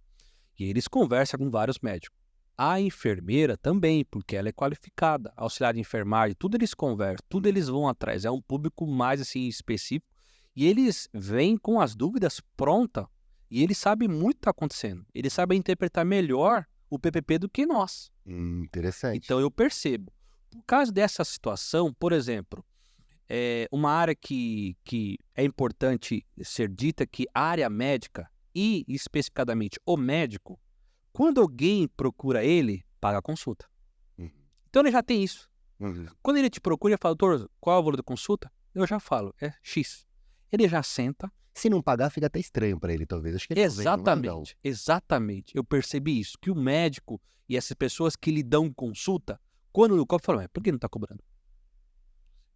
E eles conversam com vários médicos. A enfermeira também, porque ela é qualificada, auxiliar de enfermagem, tudo eles conversam, tudo eles vão atrás. É um público mais assim específico. E eles vêm com as dúvidas prontas e eles sabem muito o que está acontecendo. Eles sabem interpretar melhor o PPP do que nós. Interessante. Então eu percebo. Por causa dessa situação, por exemplo, uma área que é importante ser dita, que a área médica e especificadamente o médico, quando alguém procura ele, paga a consulta. Então ele já tem isso. Quando ele te procura e fala, doutor, qual é o valor da consulta? Eu já falo, é X. Ele já senta. Se não pagar, fica até estranho para ele, talvez. Acho que ele Exatamente. Eu percebi isso, que o médico e essas pessoas que lhe dão consulta, quando no copo falam, por que não está cobrando?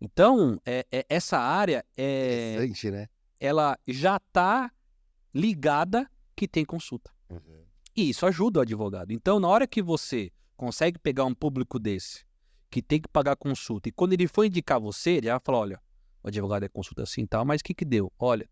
Então, essa área interessante, né? Ela já está ligada que tem consulta. E isso ajuda o advogado. Então, na hora que você consegue pegar um público desse, que tem que pagar consulta, e quando ele for indicar você, ele vai falar, olha, o advogado é consulta assim e tal, mas o que que deu? Olha,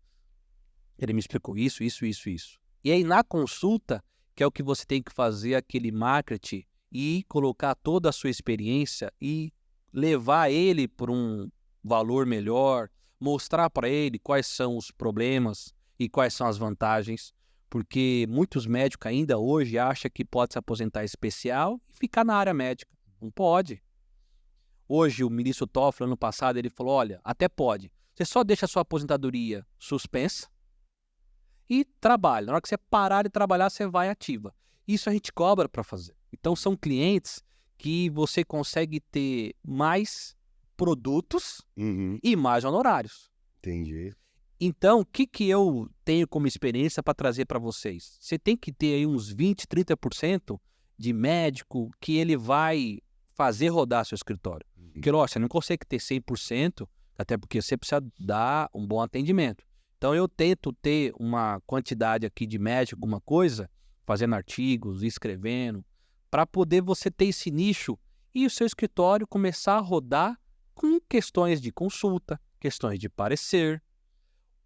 ele me explicou isso, isso, isso, isso. E aí na consulta, que é o que você tem que fazer aquele marketing e colocar toda a sua experiência e levar ele para um valor melhor, mostrar para ele quais são os problemas e quais são as vantagens, porque muitos médicos ainda hoje acham que pode se aposentar especial e ficar na área médica. Não pode. Hoje o ministro Toffoli, ano passado, ele falou, olha, até pode. Você só deixa a sua aposentadoria suspensa e trabalha. Na hora que você parar de trabalhar, você vai ativa. Isso a gente cobra para fazer. Então são clientes que você consegue ter mais produtos e mais honorários. Entendi. Então, o que que eu tenho como experiência para trazer para vocês? Você tem que ter aí uns 20, 30% de médico que ele vai fazer rodar seu escritório. Porque, lógico, você não consegue ter 100%, até porque você precisa dar um bom atendimento. Então, eu tento ter uma quantidade aqui de médico, alguma coisa, fazendo artigos, escrevendo, para poder você ter esse nicho e o seu escritório começar a rodar com questões de consulta, questões de parecer.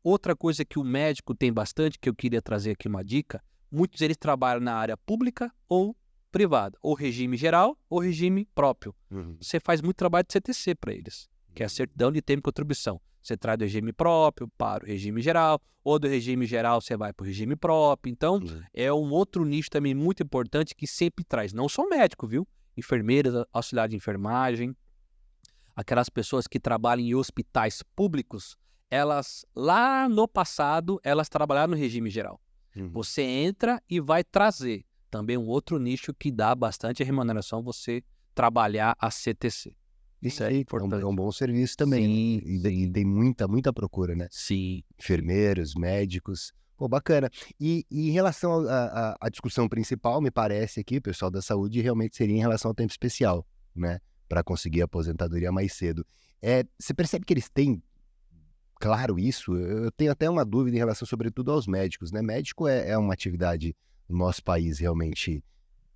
Outra coisa que o médico tem bastante, que eu queria trazer aqui uma dica, muitos eles trabalham na área pública ou privada, ou regime geral ou regime próprio. Você faz muito trabalho de CTC para eles, que é a certidão de tempo de contribuição. Você traz do regime próprio para o regime geral, ou do regime geral você vai para o regime próprio. Então, é um outro nicho também muito importante que sempre traz, não só médico, viu? Enfermeiras, auxiliar de enfermagem, aquelas pessoas que trabalham em hospitais públicos, elas, lá no passado, elas trabalharam no regime geral. Você entra e vai trazer também um outro nicho que dá bastante remuneração você trabalhar a CTC. Isso é importante. É um bom serviço também. Sim, E tem muita procura, né? Sim. Enfermeiros, médicos. Pô, bacana. E em relação à discussão principal, me parece aqui, o pessoal da saúde, realmente seria em relação ao tempo especial, né? Para conseguir a aposentadoria mais cedo. Você percebe que eles têm claro isso? Eu tenho até uma dúvida em relação, sobretudo, aos médicos, né? Médico é uma atividade no nosso país realmente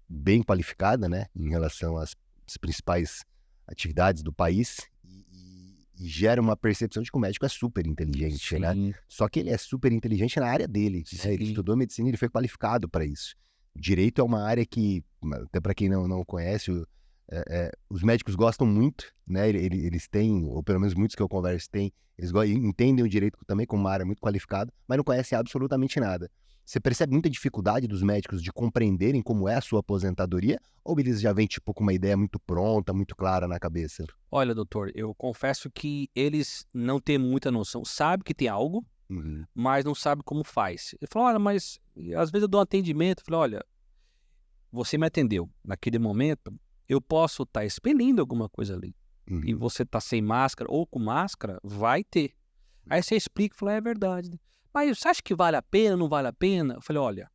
bem qualificada, né? Em relação às principais atividades do país e gera uma percepção de que o médico é super inteligente, né? Só que ele é super inteligente na área dele, né? Ele estudou medicina e ele foi qualificado para isso. Direito é uma área que, até para quem não conhece, os médicos gostam muito, né? Eles têm, ou pelo menos muitos que eu converso têm, eles entendem o direito também como uma área muito qualificada, mas não conhecem absolutamente nada. Você percebe muita dificuldade dos médicos de compreenderem como é a sua aposentadoria? Ou eles já vêm tipo com uma ideia muito pronta, muito clara na cabeça? Olha, doutor, eu confesso que eles não têm muita noção. Sabe que tem algo, mas não sabe como faz. Ele falou, olha, mas às vezes eu dou um atendimento. Eu falei, olha, você me atendeu. Naquele momento, eu posso estar expelindo alguma coisa ali. E você tá sem máscara ou com máscara, vai ter. Aí você explica e fala, é verdade. Mas você acha que vale a pena, não vale a pena? Eu falei, olha,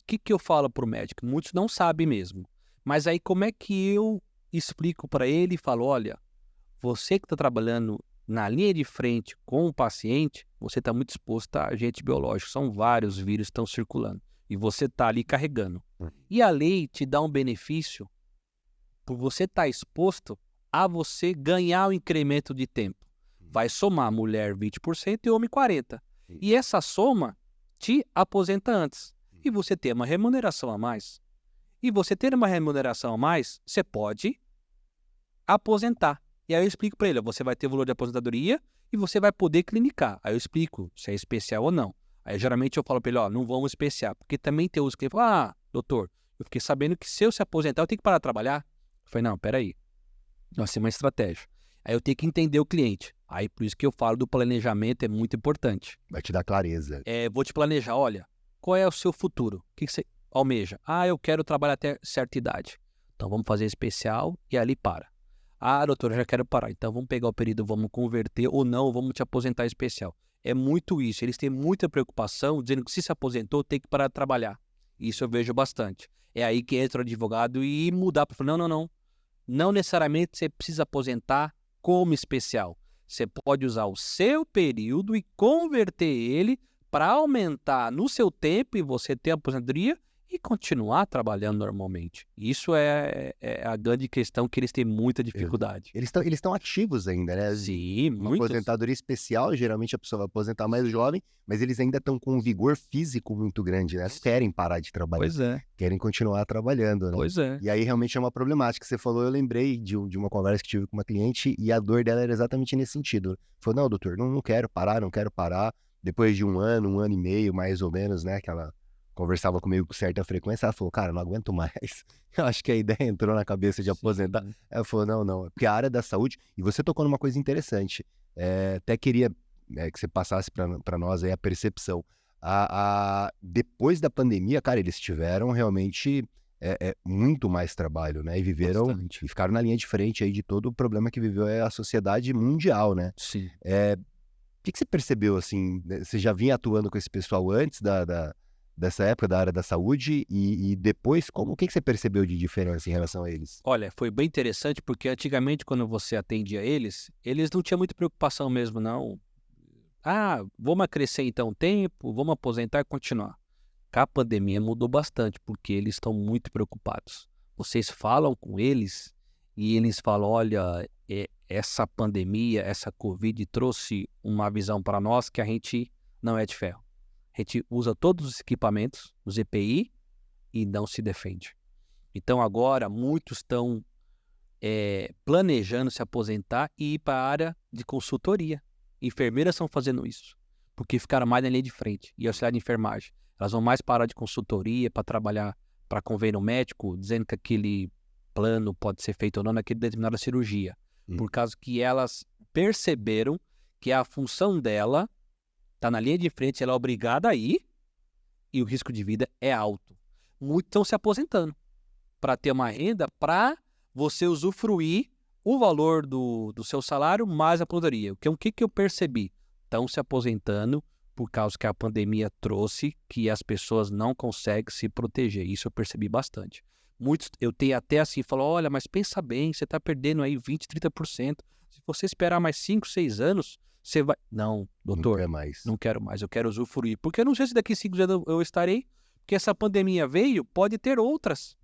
o que eu falo pro médico? Muitos não sabem mesmo. Mas aí como é que eu explico para ele e falo, olha, você que está trabalhando na linha de frente com o paciente, você está muito exposto a agente biológico. São vários vírus que estão circulando. E você está ali carregando. E a lei te dá um benefício por você estar exposto a você ganhar o incremento de tempo. Vai somar mulher 20% e homem 40%. E essa soma te aposenta antes. E você tem uma remuneração a mais. E você ter uma remuneração a mais, você pode aposentar. E aí eu explico para ele, você vai ter valor de aposentadoria e você vai poder clinicar. Aí eu explico se é especial ou não. Aí geralmente eu falo para ele, não vamos especial. Porque também tem os que falam, doutor, eu fiquei sabendo que se eu se aposentar, eu tenho que parar de trabalhar. Eu falei, não, peraí. Nós temos uma estratégia. Aí eu tenho que entender o cliente. Aí por isso que eu falo do planejamento, é muito importante. Vai te dar clareza. Vou te planejar, olha, qual é o seu futuro? O que você almeja? Eu quero trabalhar até certa idade. Então vamos fazer especial e ali para. Doutor, eu já quero parar. Então vamos pegar o período, vamos converter ou não, vamos te aposentar especial. É muito isso. Eles têm muita preocupação, dizendo que se aposentou, tem que parar de trabalhar. Isso eu vejo bastante. É aí que entra o advogado e mudar para falar, não. Não necessariamente você precisa aposentar como especial. Você pode usar o seu período e converter ele para aumentar no seu tempo e você ter a aposentadoria e continuar trabalhando normalmente. Isso é a grande questão que eles têm muita dificuldade. Eles estão ativos ainda, né? Sim, Uma muitos. aposentadoria especial, geralmente a pessoa vai aposentar mais jovem, mas eles ainda estão com um vigor físico muito grande, né? Não querem parar de trabalhar, Pois é, querem continuar trabalhando, né? pois é. E aí realmente é uma problemática. Você falou, eu lembrei de uma conversa que tive com uma cliente e a dor dela era exatamente nesse sentido. Falou, não, doutor, não quero parar, não quero parar. Depois de um ano e meio, mais ou menos, né, que ela conversava comigo com certa frequência, ela falou, cara, não aguento mais. Eu acho que a ideia entrou na cabeça de aposentar. Sim. Ela falou, não, porque a área da saúde, e você tocou numa coisa interessante, até queria que você passasse para nós aí a percepção. Depois da pandemia, cara, eles tiveram realmente muito mais trabalho, né, e viveram, Bastante. e ficaram na linha de frente aí de todo o problema que viveu a sociedade mundial, né. Sim. O que você percebeu, assim, né, você já vinha atuando com esse pessoal antes dessa época da área da saúde e depois, o que você percebeu de diferença em relação a eles? Olha, foi bem interessante porque antigamente quando você atendia eles não tinham muita preocupação mesmo não. Vamos acrescer então o tempo, vamos aposentar e continuar. Com a pandemia mudou bastante porque eles estão muito preocupados. Vocês falam com eles e eles falam, olha, essa pandemia, essa Covid trouxe uma visão para nós que a gente não é de ferro. A gente usa todos os equipamentos, os EPI, e não se defende. Então agora muitos estão planejando se aposentar e ir para a área de consultoria. Enfermeiras estão fazendo isso, porque ficaram mais na linha de frente. E auxiliar de enfermagem. Elas vão mais para a área de consultoria, para trabalhar para convênio médico, dizendo que aquele plano pode ser feito ou não naquela determinada cirurgia. Por causa que elas perceberam que a função dela está na linha de frente, ela é obrigada a ir e o risco de vida é alto. Muitos estão se aposentando para ter uma renda para você usufruir o valor do seu salário mais a aposentadoria. O que eu percebi? Estão se aposentando por causa que a pandemia trouxe que as pessoas não conseguem se proteger. Isso eu percebi bastante. Muitos, eu tenho até assim, falou, olha, mas pensa bem, você está perdendo aí 20%, 30%. Se você esperar mais 5, 6 anos, você vai... Não, doutor, não quero mais, eu quero usufruir. Porque eu não sei se daqui 5 anos eu estarei, porque essa pandemia veio, pode ter outras.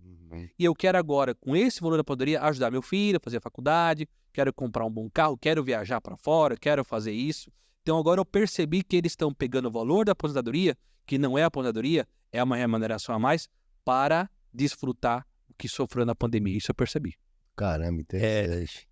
E eu quero agora, com esse valor da aposentadoria, ajudar meu filho a fazer a faculdade, quero comprar um bom carro, quero viajar para fora, quero fazer isso. Então agora eu percebi que eles estão pegando o valor da aposentadoria, que não é a aposentadoria, é uma remuneração a mais, para desfrutar o que sofreu na pandemia. Isso eu percebi. Caramba, interessante.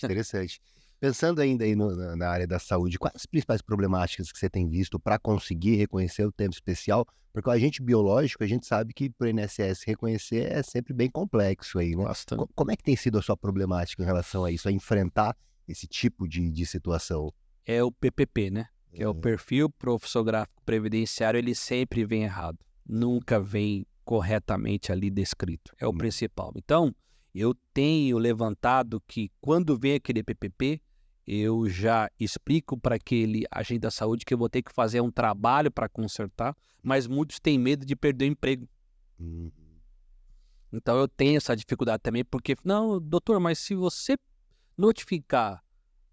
Interessante. Pensando ainda aí na área da saúde, quais as principais problemáticas que você tem visto para conseguir reconhecer o tempo especial? Porque o agente biológico, a gente sabe que para o INSS reconhecer é sempre bem complexo aí, né? Bastante. Como é que tem sido a sua problemática em relação a isso, a enfrentar esse tipo de situação? É o PPP, né? Que é o perfil profissiográfico previdenciário, ele sempre vem errado. Nunca vem corretamente ali descrito. É o principal. Então, eu tenho levantado que quando vem aquele PPP, eu já explico para aquele agente da saúde que eu vou ter que fazer um trabalho para consertar, mas muitos têm medo de perder o emprego. Então eu tenho essa dificuldade também, porque, não, doutor, mas se você notificar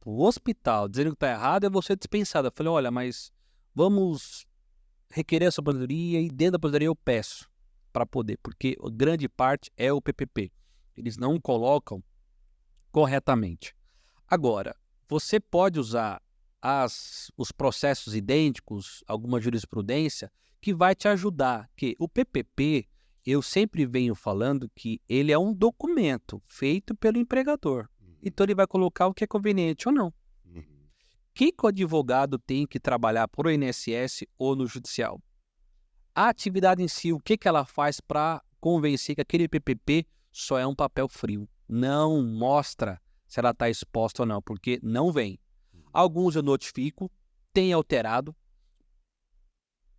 o hospital dizendo que está errado, eu vou ser dispensado. Eu falei, olha, mas vamos requerer essa aposentadoria e dentro da aposentadoria eu peço para poder, porque a grande parte é o PPP. Eles não colocam corretamente. Agora, você pode usar os processos idênticos, alguma jurisprudência, que vai te ajudar. Que o PPP, eu sempre venho falando que ele é um documento feito pelo empregador. Então ele vai colocar o que é conveniente ou não. O que o advogado tem que trabalhar para o INSS ou no judicial? A atividade em si, o que ela faz para convencer que aquele PPP só é um papel frio. Não mostra se ela está exposta ou não, porque não vem. Alguns eu notifico, tem alterado,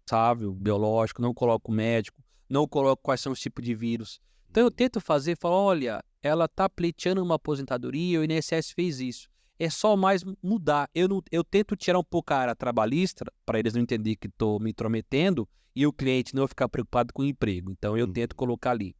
sabe, o biológico, não coloco o médico, não coloco quais são os tipos de vírus. Então eu tento fazer, falo, olha, ela está pleiteando uma aposentadoria, o INSS fez isso. É só mais mudar. Eu tento tirar um pouco a área trabalhista, para eles não entenderem que estou me intrometendo, e o cliente não ficar preocupado com o emprego. Então eu tento colocar ali.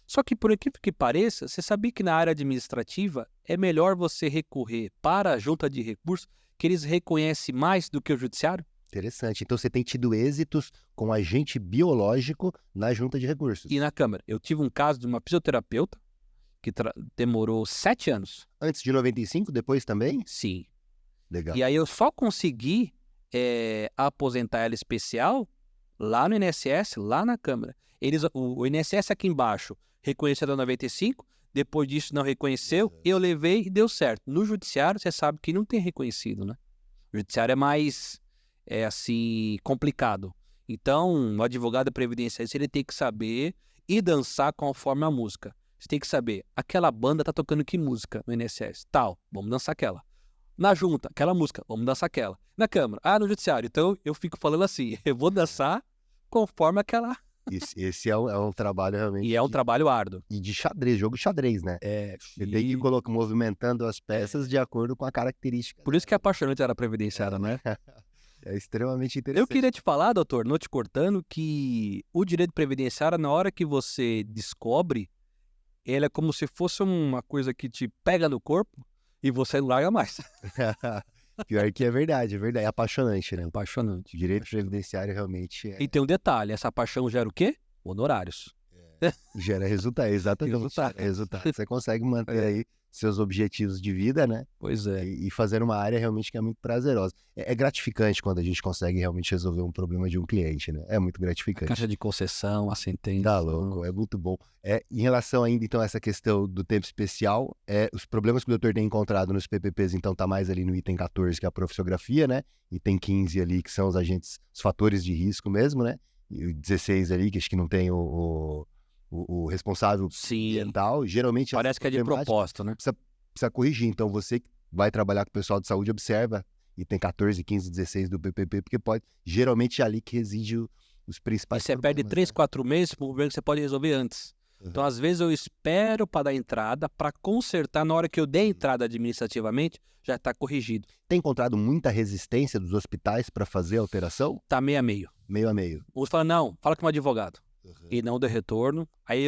Só que, por incrível que pareça, você sabia que na área administrativa é melhor você recorrer para a junta de recursos, que eles reconhecem mais do que o judiciário? Interessante. Então você tem tido êxitos com agente biológico na junta de recursos. E na Câmara, eu tive um caso de uma fisioterapeuta que demorou 7 anos. Antes de 95, depois também? Sim. Legal. E aí eu só consegui aposentar ela especial lá no INSS, lá na Câmara. O INSS aqui embaixo reconheceu até 95, depois disso não reconheceu, eu levei e deu certo. No judiciário, você sabe que não tem reconhecido, né? O judiciário é mais, assim, complicado. Então, o advogado previdenciarista, ele tem que saber e dançar conforme a música. Você tem que saber, aquela banda tá tocando que música no INSS? Tal, vamos dançar aquela. Na junta, aquela música, vamos dançar aquela. Na Câmara, no judiciário. Então, eu fico falando assim, eu vou dançar conforme aquela... Esse é um trabalho realmente... E é um trabalho árduo. E de xadrez, jogo de xadrez, né? Você tem que ir movimentando as peças de acordo com a característica. Por isso que é apaixonante a área previdenciária, né? É extremamente interessante. Eu queria te falar, doutor, não te cortando, que o direito previdenciário, na hora que você descobre, ele é como se fosse uma coisa que te pega no corpo e você não larga mais. Pior que é verdade. É apaixonante, né? Apaixonante. O direito previdenciário realmente E tem um detalhe, essa paixão gera o quê? Honorários. Gera resultado, exatamente. Resultado. Você consegue manter aí seus objetivos de vida, né? Pois é. E fazer uma área realmente que é muito prazerosa. É gratificante quando a gente consegue realmente resolver um problema de um cliente, né? É muito gratificante. A caixa de concessão, a sentença. Tá louco, é muito bom. Em relação ainda, então, a essa questão do tempo especial, os problemas que o doutor tem encontrado nos PPPs, então, tá mais ali no item 14, que é a profissiografia, né? Item 15 ali, que são os agentes, os fatores de risco mesmo, né? E o 16 ali, que acho que não tem o responsável ambiental. Geralmente... Parece que é de propósito, né? Precisa corrigir. Então, você que vai trabalhar com o pessoal de saúde, observa item 14, 15, 16 do PPP, porque geralmente é ali que reside os principais problemas. E você problemas, perde 3, 4 meses para um problema que você pode resolver antes. Então, às vezes, eu espero para dar entrada, para consertar, na hora que eu der entrada administrativamente, já está corrigido. Tem encontrado muita resistência dos hospitais para fazer a alteração? Tá meio a meio. Meio a meio. Uns falam, não, fala com um advogado. E não deu retorno. Aí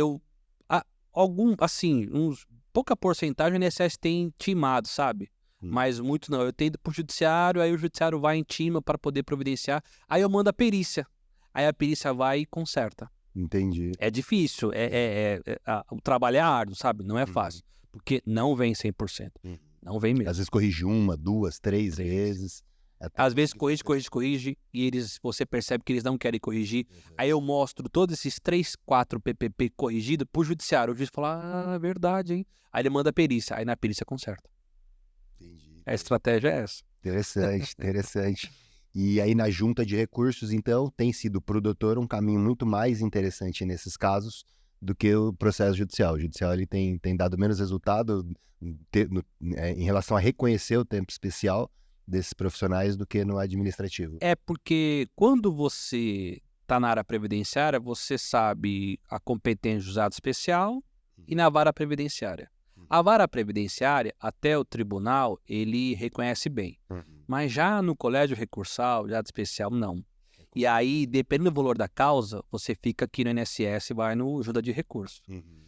pouca porcentagem o INSS tem timado, sabe? Mas muito não. Eu tenho ido pro judiciário, aí o judiciário vai em tima para poder providenciar. Aí eu mando a perícia. Aí a perícia vai e conserta. Entendi. É difícil, o trabalho é árduo, sabe? Não é fácil, porque não vem 100%, não vem mesmo. Às vezes corrige 1, 2, 3 vezes. Às vezes corrige, e você percebe que eles não querem corrigir. Aí eu mostro todos esses 3, 4 PPP corrigidos pro judiciário. O juiz fala, é verdade, hein? Aí ele manda a perícia, aí na perícia conserta. Entendi. A estratégia é essa. Interessante. E aí na junta de recursos, então, tem sido para o doutor um caminho muito mais interessante nesses casos do que o processo judicial. O judicial ele tem dado menos resultado em relação a reconhecer o tempo especial desses profissionais do que no administrativo. É porque quando você está na área previdenciária, você sabe a competência do juizado especial e na vara previdenciária. A vara previdenciária, até o tribunal, ele reconhece bem. Mas já no colégio recursal, juizado especial, não. E aí, dependendo do valor da causa, você fica aqui no INSS e vai no junta de recurso.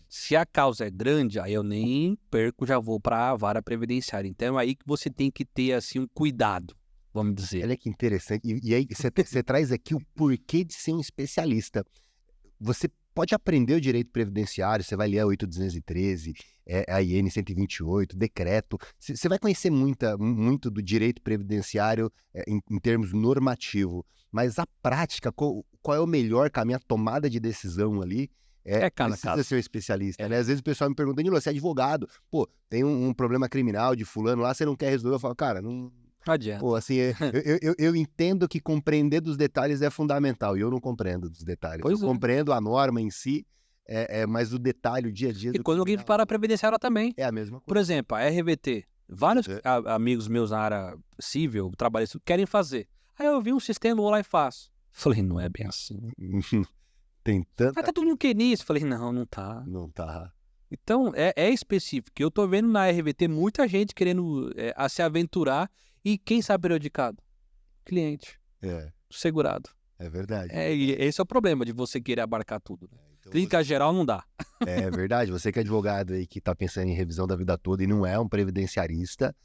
Se a causa é grande, aí eu nem perco, já vou para a vara previdenciária. Então, é aí que você tem que ter assim, um cuidado, vamos dizer. Olha que interessante. E aí, você traz aqui o porquê de ser um especialista. Você pode aprender o direito previdenciário, você vai ler a 8.213, a IN 128, decreto. Você vai conhecer muito do direito previdenciário em termos normativo, mas a prática, qual é o melhor caminho, a tomada de decisão ali, precisa ser um especialista, né? Às vezes o pessoal me pergunta, Danilo, você é advogado, pô, tem um problema criminal de fulano lá, você não quer resolver? Eu falo, cara, não adianta. Pô, assim, eu entendo que compreender dos detalhes é fundamental, e eu não compreendo dos detalhes. Eu compreendo a norma em si, mas o detalhe, o dia a dia... E quando alguém para a previdenciária também. É a mesma coisa. Por exemplo, a RVT, vários amigos meus na área civil, trabalhistas, querem fazer. Aí eu vi um sistema, vou lá e faço. Falei, não é bem assim. Tem tanta... Mas tá todo mundo querendo isso. Falei, não tá. Não tá. Então, é específico. Eu tô vendo na RVT muita gente querendo a se aventurar. E quem sabe prejudicado? Cliente. Segurado. É verdade. E esse é o problema de você querer abarcar tudo. Né? Então clínica geral não dá. É verdade. Você que é advogado aí que tá pensando em revisão da vida toda e não é um previdenciarista,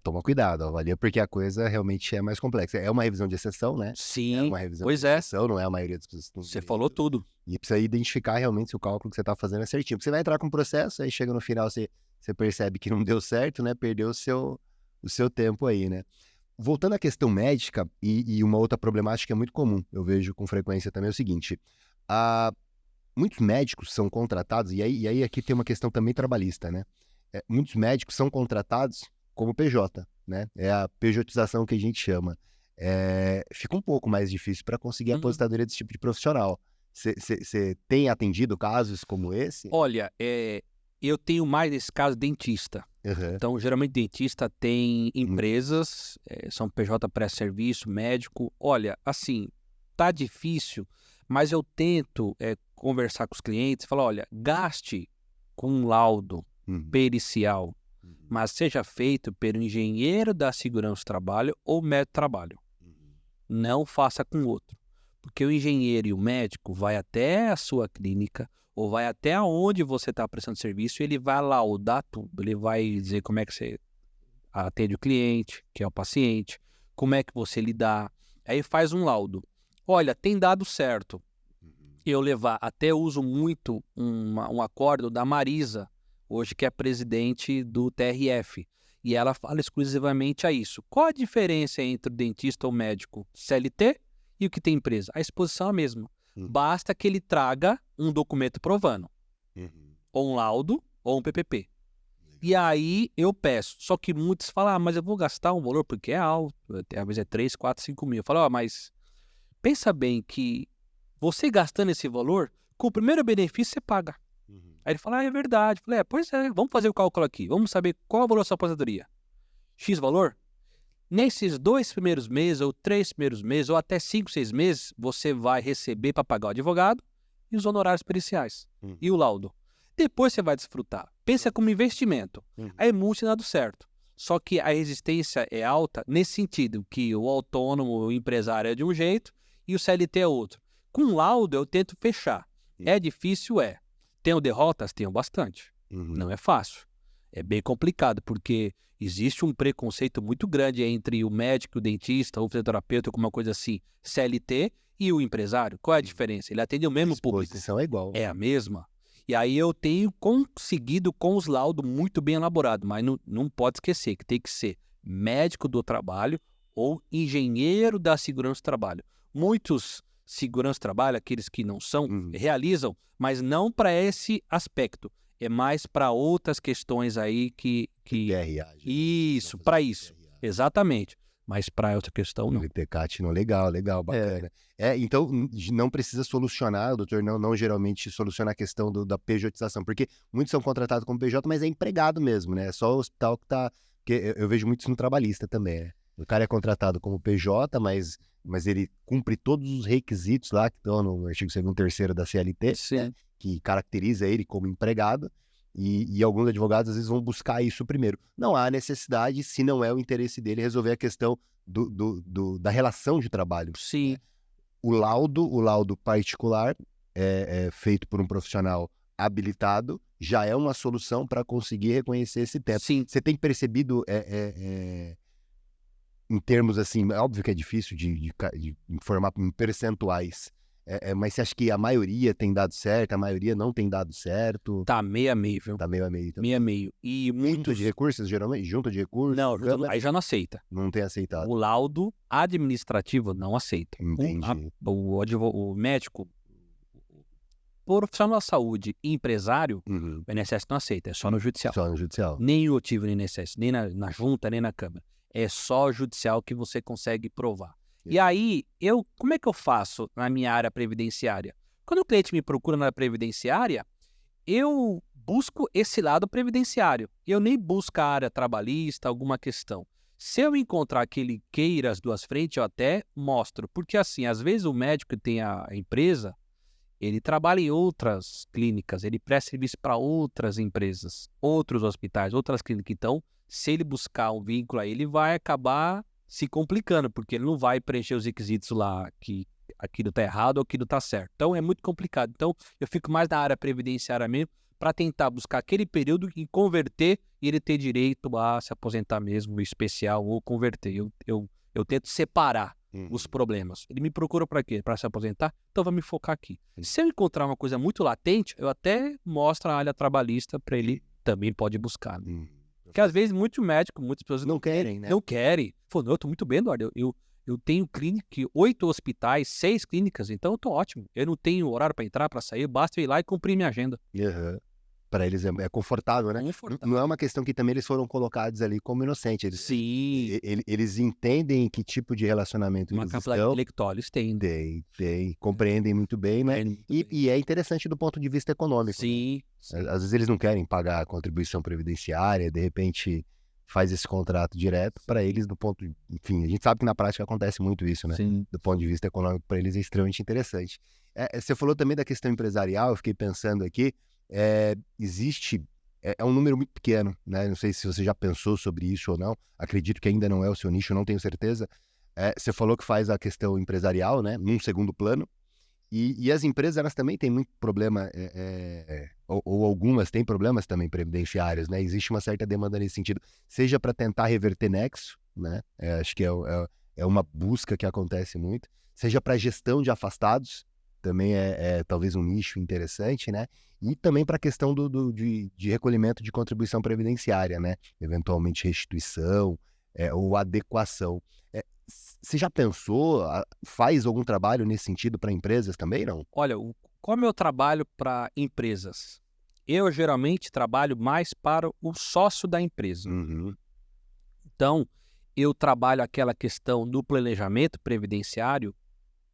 toma cuidado, avalia, porque a coisa realmente é mais complexa. É uma revisão de exceção, né? É Sim, uma revisão pois de é, exceção, não é a maioria das pessoas que estão você falou tudo. E precisa identificar realmente se o cálculo que você está fazendo é certinho. Porque você vai entrar com o processo, aí chega no final, você percebe que não deu certo, né? Perdeu o seu tempo aí, né? Voltando à questão médica, e uma outra problemática que é muito comum, eu vejo com frequência também, é o seguinte: a, muitos médicos são contratados, e aí aqui tem uma questão também trabalhista, né? Muitos médicos são contratados como PJ, né? É a pejotização que a gente chama. Fica um pouco mais difícil para conseguir a Uhum. aposentadoria desse tipo de profissional. Você tem atendido casos como esse? Olha, eu tenho mais nesse caso dentista. Aham. Então, geralmente dentista tem empresas, são PJ pré-serviço, médico. Olha, assim, tá difícil, mas eu tento conversar com os clientes, falar, olha, gaste com um laudo Uhum. pericial, Uhum. mas seja feito pelo engenheiro da segurança do trabalho ou médico do trabalho. Uhum. Não faça com outro, porque o engenheiro e o médico vai até a sua clínica ou vai até onde você está prestando serviço e ele vai laudar tudo. Ele vai dizer como é que você atende o cliente, que é o paciente, como é que você lidar. Aí faz um laudo. Olha, tem dado certo. Eu até uso muito um acordo da Marisa, hoje que é presidente do TRF. E ela fala exclusivamente a isso. Qual a diferença entre o dentista ou médico CLT e o que tem empresa? A exposição é a mesma. Basta que ele traga um documento provando, ou um laudo, ou um PPP. E aí eu peço. Só que muitos falam, mas eu vou gastar um valor porque é alto. Às vezes é 3, 4, 5 mil. Eu falo, mas pensa bem que você gastando esse valor, com o primeiro benefício você paga. Aí ele fala, é verdade. Eu falei, pois é, vamos fazer o cálculo aqui. Vamos saber qual é o valor da sua aposentadoria. X valor? Nesses 2 primeiros meses, ou 3 primeiros meses, ou até 5, 6 meses, você vai receber para pagar o advogado e os honorários periciais. E o laudo. Depois você vai desfrutar. Pensa como investimento. Aí multa dado certo. Só que a resistência é alta nesse sentido, que o autônomo, o empresário é de um jeito e o CLT é outro. Com laudo eu tento fechar. É difícil? É. Tenho derrotas? Tenho bastante. Não é fácil. É bem complicado, porque existe um preconceito muito grande entre o médico, o dentista, ou o fisioterapeuta, alguma coisa assim, CLT, e o empresário. Qual é a diferença? Ele atende o mesmo público. A exposição é igual. É a mesma. E aí eu tenho conseguido com os laudos muito bem elaborados, mas não pode esquecer que tem que ser médico do trabalho ou engenheiro da segurança do trabalho. Muitos segurança do trabalho, aqueles que não são, realizam, mas não para esse aspecto. É mais para outras questões aí que... TRA. Isso, para isso. Exatamente. Mas para outra questão, não. LTCAT, não, legal, bacana. Então, não precisa solucionar, doutor, não geralmente soluciona a questão da pejotização, porque muitos são contratados como PJ, mas é empregado mesmo, né? É só o hospital que tá... Porque eu vejo muito isso no trabalhista também, né? O cara é contratado como PJ, mas ele cumpre todos os requisitos lá que estão no artigo 2º e 3º da CLT, né? Que caracteriza ele como empregado, e alguns advogados às vezes vão buscar isso primeiro. Não há necessidade, se não é o interesse dele, resolver a questão da relação de trabalho. Sim. Né? O laudo particular feito por um profissional habilitado já é uma solução para conseguir reconhecer esse teto. Sim. Você tem percebido em termos assim, é óbvio que é difícil de informar em percentuais, mas você acha que a maioria tem dado certo, a maioria não tem dado certo? Tá meio a meio, viu? Tá meio a meio. Meio a meio. E Junta de recursos, geralmente? Junta de recursos? Não, aí já não aceita. Não tem aceitado. O laudo administrativo não aceita. Entendi. O médico, profissional da saúde e empresário, o INSS não aceita, é só no judicial. Só no judicial. Nem o motivo no INSS, nem na junta, nem na Câmara. É só o judicial que você consegue provar. E aí, como é que eu faço na minha área previdenciária? Quando o cliente me procura na área previdenciária, eu busco esse lado previdenciário. Eu nem busco a área trabalhista, alguma questão. Se eu encontrar que ele queira as duas frentes, eu até mostro. Porque assim, às vezes o médico que tem a empresa, ele trabalha em outras clínicas, ele presta serviço para outras empresas, outros hospitais, outras clínicas. Então, se ele buscar um vínculo aí, ele vai acabar se complicando, porque ele não vai preencher os requisitos lá que aquilo está errado ou aquilo está certo. Então, é muito complicado. Então, eu fico mais na área previdenciária mesmo para tentar buscar aquele período e converter e ele ter direito a se aposentar mesmo, especial, ou converter. Eu tento separar os problemas. Ele me procura para quê? Para se aposentar? Então vai me focar aqui. Se eu encontrar uma coisa muito latente, eu até mostro a área trabalhista para ele também pode buscar. Né? Porque às vezes muitos médicos, muitas pessoas não querem, né? Não querem. Falou, não, eu tô muito bem, Eduardo. Eu tenho clínica, 8 hospitais, 6 clínicas, então eu tô ótimo. Eu não tenho horário para entrar, para sair, basta eu ir lá e cumprir minha agenda. Para eles é confortável, né? Confortável. Não é uma questão que também eles foram colocados ali como inocentes. Sim. Eles entendem que tipo de relacionamento Uma eles capacidade estão. intelectual eles têm. Tem. Compreendem muito bem, né? E é interessante do ponto de vista econômico. Sim. Né? Às vezes eles não querem pagar a contribuição previdenciária, de repente faz esse contrato direto para eles do ponto... Enfim, a gente sabe que na prática acontece muito isso, né? Sim. Do ponto de vista econômico, para eles é extremamente interessante. Você falou também da questão empresarial, eu fiquei pensando aqui, existe... É um número muito pequeno, né? Não sei se você já pensou sobre isso ou não. Acredito que ainda não é o seu nicho, não tenho certeza. Você falou que faz a questão empresarial, né? Num segundo plano. E as empresas, elas também têm muito problema, ou algumas têm problemas também previdenciários, né? Existe uma certa demanda nesse sentido, seja para tentar reverter nexo, né? Acho que é uma busca que acontece muito, seja para gestão de afastados, também é talvez um nicho interessante, né? E também para a questão de recolhimento de contribuição previdenciária, né? Eventualmente restituição ou adequação. Você já pensou, faz algum trabalho nesse sentido para empresas também, não? Olha, como eu trabalho para empresas? Eu geralmente trabalho mais para o sócio da empresa. Uhum. Então, eu trabalho aquela questão do planejamento previdenciário,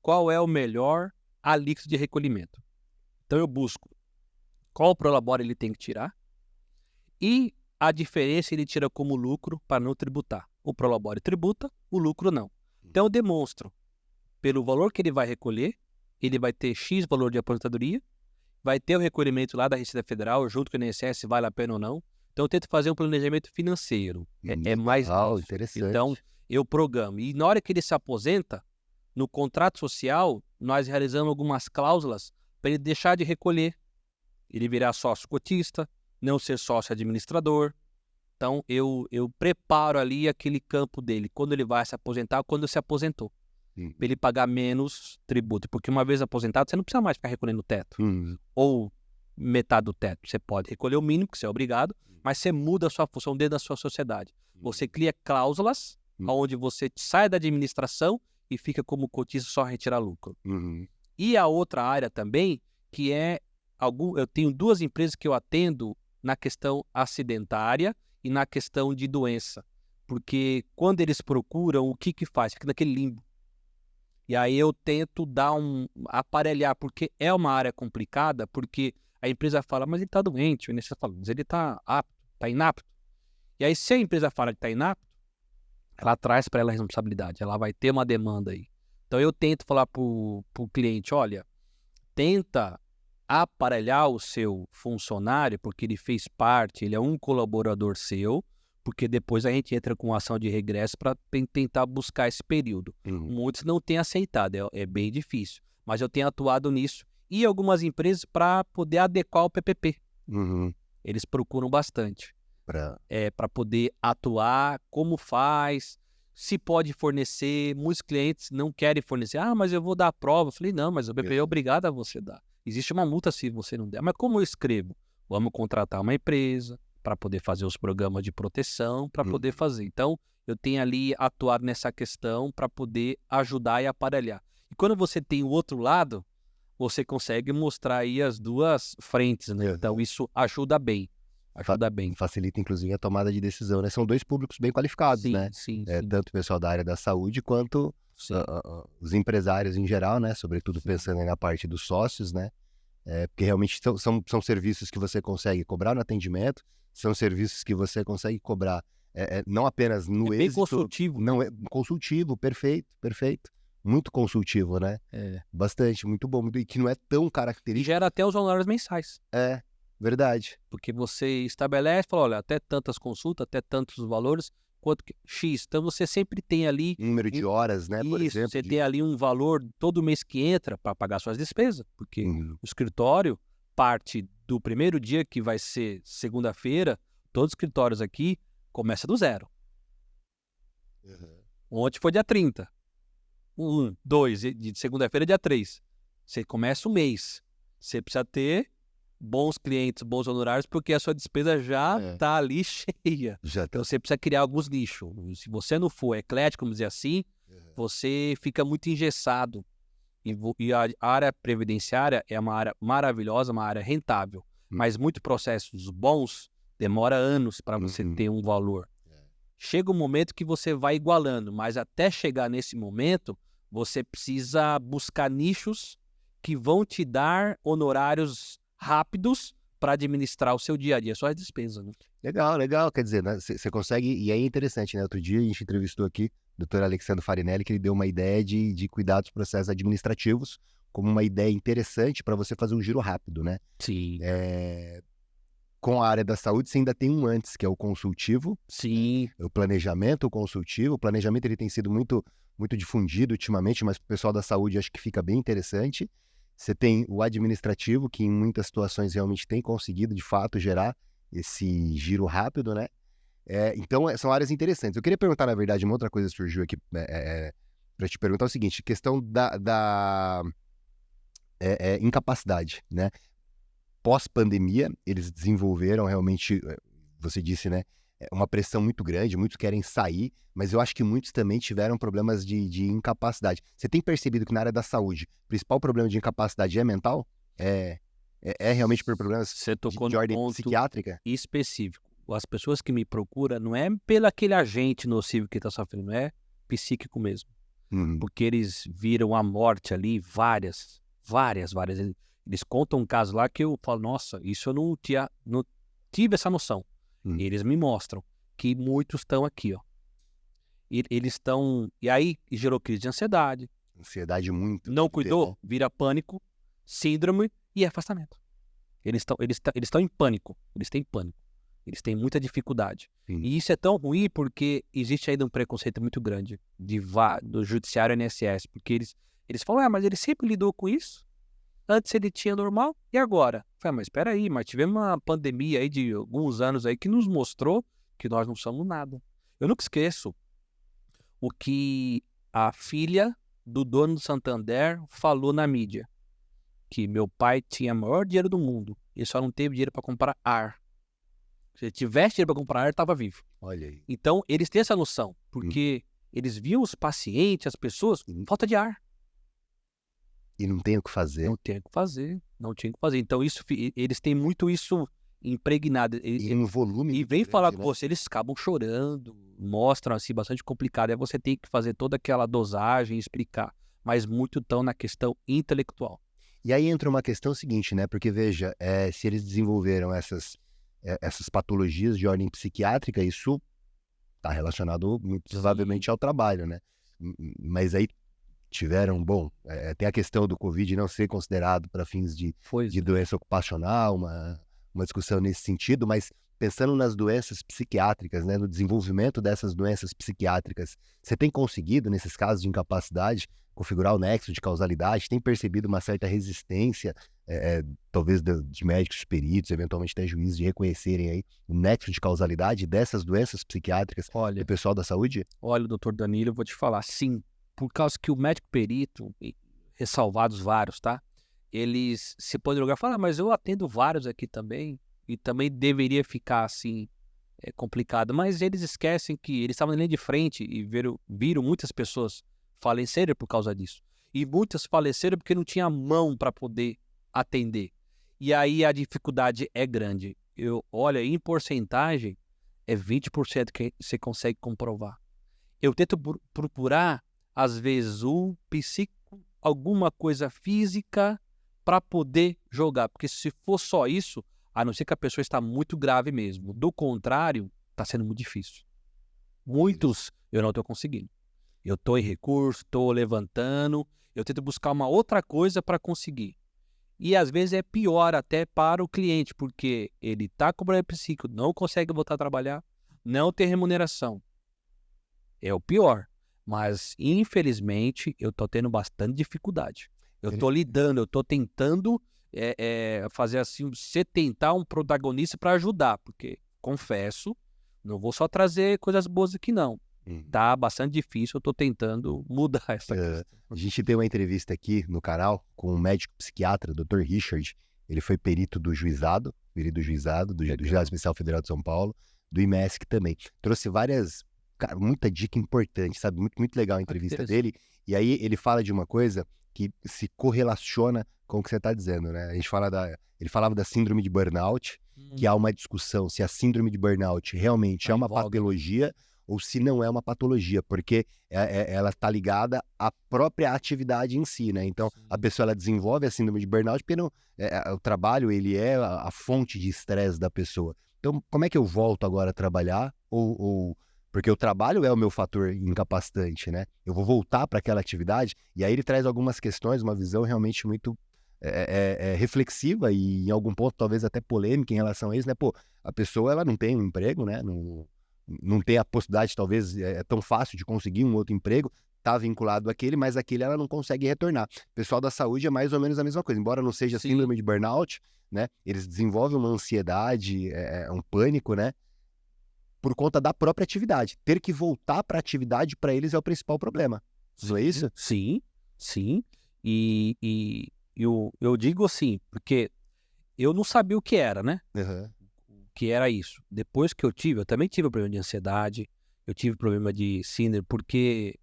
qual é o melhor alíquota de recolhimento. Então, eu busco qual prolabore ele tem que tirar e a diferença ele tira como lucro para não tributar. O prolabore tributa, o lucro não. Então, eu demonstro, pelo valor que ele vai recolher, ele vai ter X valor de aposentadoria, vai ter o recolhimento lá da Receita Federal, junto com o INSS, se vale a pena ou não. Então, eu tento fazer um planejamento financeiro. É mais isso. Interessante. Então, eu programo. E na hora que ele se aposenta, no contrato social, nós realizamos algumas cláusulas para ele deixar de recolher. Ele virar sócio cotista, não ser sócio administrador. Então, eu preparo ali aquele campo dele, quando ele vai se aposentar, quando se aposentou. Para ele pagar menos tributo. Porque uma vez aposentado, você não precisa mais ficar recolhendo o teto. Ou metade do teto. Você pode recolher o mínimo, que você é obrigado, mas você muda a sua função dentro da sua sociedade. Você cria cláusulas onde você sai da administração e fica como cotista só retirar lucro. E a outra área também, que é... eu tenho 2 empresas que eu atendo na questão acidentária e na questão de doença. Porque quando eles procuram, o que faz? Fica naquele limbo. E aí eu tento aparelhar, porque é uma área complicada, porque a empresa fala, mas ele está doente, o INSS fala, mas ele está apto, está inapto. E aí se a empresa fala que está inapto, ela traz para ela a responsabilidade, ela vai ter uma demanda aí. Então eu tento falar para o cliente, olha, tenta aparelhar o seu funcionário, porque ele fez parte, ele é um colaborador seu, porque depois a gente entra com ação de regresso para tentar buscar esse período. Muitos não têm aceitado, é bem difícil, mas eu tenho atuado nisso. E algumas empresas para poder adequar o PPP. Eles procuram bastante. Para poder atuar, como faz, se pode fornecer. Muitos clientes não querem fornecer. Ah, mas eu vou dar a prova. Eu falei, não, mas o PPP é obrigado a você dar. Existe uma multa se você não der. Mas como eu escrevo? Vamos contratar uma empresa para poder fazer os programas de proteção, para poder fazer. Então, eu tenho ali atuado nessa questão para poder ajudar e aparelhar. E quando você tem o outro lado, você consegue mostrar aí as duas frentes, né? Então, isso ajuda bem. Facilita, inclusive, a tomada de decisão, né? São 2 públicos bem qualificados, né? Sim. Tanto o pessoal da área da saúde, quanto os empresários em geral, né? Sobretudo pensando aí na parte dos sócios, né? Porque realmente são serviços que você consegue cobrar no atendimento, são serviços que você consegue cobrar não apenas no êxito... bem consultivo. Não, consultivo, perfeito. Muito consultivo, né? Bastante, muito bom. E que não é tão E característico. gera até os honorários mensais. Verdade. Porque você estabelece, fala, olha, até tantas consultas, até tantos valores, quanto que X. Então você sempre tem ali... Número de horas, né? Por exemplo. Você tem ali um valor todo mês que entra para pagar suas despesas. Porque o escritório parte do primeiro dia, que vai ser segunda-feira, todos os escritórios aqui começam do zero. Ontem foi dia 30. 2, de segunda-feira dia 3. Você começa o mês. Você precisa ter bons clientes, bons honorários, porque a sua despesa já está ali cheia. Então você precisa criar alguns nichos. Se você não for eclético, vamos dizer assim, você fica muito engessado. E a área previdenciária é uma área maravilhosa, uma área rentável. Mas muitos processos bons demora anos para você ter um valor. Chega um momento que você vai igualando, mas até chegar nesse momento, você precisa buscar nichos que vão te dar honorários rápidos para administrar o seu dia a dia, só as despesas, né? Legal. Quer dizer, né, você consegue... E aí é interessante, né? Outro dia a gente entrevistou aqui o Dr. Alexandre Farinelli, que ele deu uma ideia de cuidar dos processos administrativos como uma ideia interessante para você fazer um giro rápido, né? Sim. Com a área da saúde, você ainda tem um antes, que é o consultivo. Sim. O planejamento, o consultivo. O planejamento ele tem sido muito difundido ultimamente, mas para o pessoal da saúde acho que fica bem interessante. Você tem o administrativo, que em muitas situações realmente tem conseguido, de fato, gerar esse giro rápido, né? Então, são áreas interessantes. Eu queria perguntar, na verdade, uma outra coisa surgiu aqui para te perguntar o seguinte, questão da incapacidade, né? Pós-pandemia, eles desenvolveram realmente, você disse, né? Uma pressão muito grande, muitos querem sair, mas eu acho que muitos também tiveram problemas de incapacidade. Você tem percebido que na área da saúde, o principal problema de incapacidade é mental? É realmente por problemas Você tocou de no ordem ponto psiquiátrica? específico. As pessoas que me procuram não é pelo aquele agente nocivo que está sofrendo, é psíquico mesmo. Porque eles viram a morte ali, várias. Eles contam um caso lá que eu falo, nossa, isso eu não tive essa noção. Eles me mostram que muitos estão aqui, ó. Eles estão... E aí gerou crise de ansiedade. Ansiedade muito. Não cuidou, né? Vira pânico, síndrome e afastamento. Eles estão em pânico. Eles têm pânico. Eles têm muita dificuldade. E isso é tão ruim porque existe ainda um preconceito muito grande do judiciário INSS. Porque eles falam, mas ele sempre lidou com isso. Antes ele tinha normal, e agora? Eu falei, mas espera aí, mas tivemos uma pandemia aí de alguns anos aí que nos mostrou que nós não somos nada. Eu nunca esqueço o que a filha do dono do Santander falou na mídia. Que meu pai tinha o maior dinheiro do mundo, ele só não teve dinheiro para comprar ar. Se ele tivesse dinheiro para comprar ar, ele estava vivo. Olha aí. Então, eles têm essa noção, porque eles viam os pacientes, as pessoas, falta de ar. E não tem o que fazer. Não tinha o que fazer. Então, eles têm muito isso impregnado. E um volume E muito vem grande, falar com né? você, eles acabam chorando, mostram assim, bastante complicado. Aí você tem que fazer toda aquela dosagem, explicar. Mas muito estão na questão intelectual. E aí entra uma questão seguinte, né? Porque, veja, se eles desenvolveram essas patologias de ordem psiquiátrica, isso está relacionado muito provavelmente ao trabalho, né? Mas aí tiveram, tem a questão do Covid não ser considerado para fins de doença ocupacional, uma discussão nesse sentido, mas pensando nas doenças psiquiátricas, né, no desenvolvimento dessas doenças psiquiátricas, você tem conseguido, nesses casos de incapacidade, configurar o nexo de causalidade? Tem percebido uma certa resistência, talvez de médicos peritos, eventualmente até juízes, de reconhecerem aí o nexo de causalidade dessas doenças psiquiátricas do pessoal da saúde? Olha, doutor Danilo, eu vou te falar, sim. Por causa que o médico perito, ressalvados vários, tá? Eles se põem no lugar e falam, mas eu atendo vários aqui também, e também deveria ficar assim, complicado. Mas eles esquecem que eles estavam na linha de frente e viram muitas pessoas falecerem por causa disso. E muitas faleceram porque não tinha mão para poder atender. E aí a dificuldade é grande. Olha, em porcentagem, é 20% que você consegue comprovar. Eu tento procurar, às vezes, um psíquico, alguma coisa física para poder jogar. Porque se for só isso, a não ser que a pessoa está muito grave mesmo. Do contrário, está sendo muito difícil. Muitos eu não estou conseguindo. Eu estou em recurso, estou levantando, eu tento buscar uma outra coisa para conseguir. E às vezes é pior até para o cliente, porque ele está com problema psíquico, não consegue voltar a trabalhar, não tem remuneração. É o pior. Mas, infelizmente, eu estou tendo bastante dificuldade. Eu estou lidando, eu estou tentando fazer assim, você tentar um protagonista para ajudar, porque, confesso, não vou só trazer coisas boas aqui não. Tá bastante difícil, eu tô tentando mudar essa questão. A gente tem uma entrevista aqui no canal com um médico psiquiatra, Dr. Richard. Ele foi perito do juizado, do Juizado Especial Federal de São Paulo, do IMESC também. Trouxe várias, cara, muita dica importante, sabe? Muito, muito legal a entrevista dele. E aí ele fala de uma coisa que se correlaciona com o que você está dizendo, né? Ele falava da síndrome de burnout, que há uma discussão se a síndrome de burnout realmente é uma patologia ou se não é uma patologia, porque ela está ligada à própria atividade em si, né? Então, a pessoa ela desenvolve a síndrome de burnout porque o trabalho ele é a fonte de estresse da pessoa. Então, como é que eu volto agora a trabalhar? Porque o trabalho é o meu fator incapacitante, né? Eu vou voltar para aquela atividade, e aí ele traz algumas questões, uma visão realmente muito reflexiva e em algum ponto talvez até polêmica em relação a isso, né? Pô, a pessoa ela não tem um emprego, né? Não tem a possibilidade, talvez, é tão fácil de conseguir um outro emprego, tá vinculado àquele, mas aquele ela não consegue retornar. O pessoal da saúde é mais ou menos a mesma coisa, embora não seja síndrome de burnout, né? Eles desenvolvem uma ansiedade, um pânico, né? Por conta da própria atividade. Ter que voltar para a atividade, para eles, é o principal problema. Não é isso? Sim. E eu digo assim, porque eu não sabia o que era, né? Que era isso. Depois que eu também tive problema de ansiedade, eu tive problema de síndrome, porque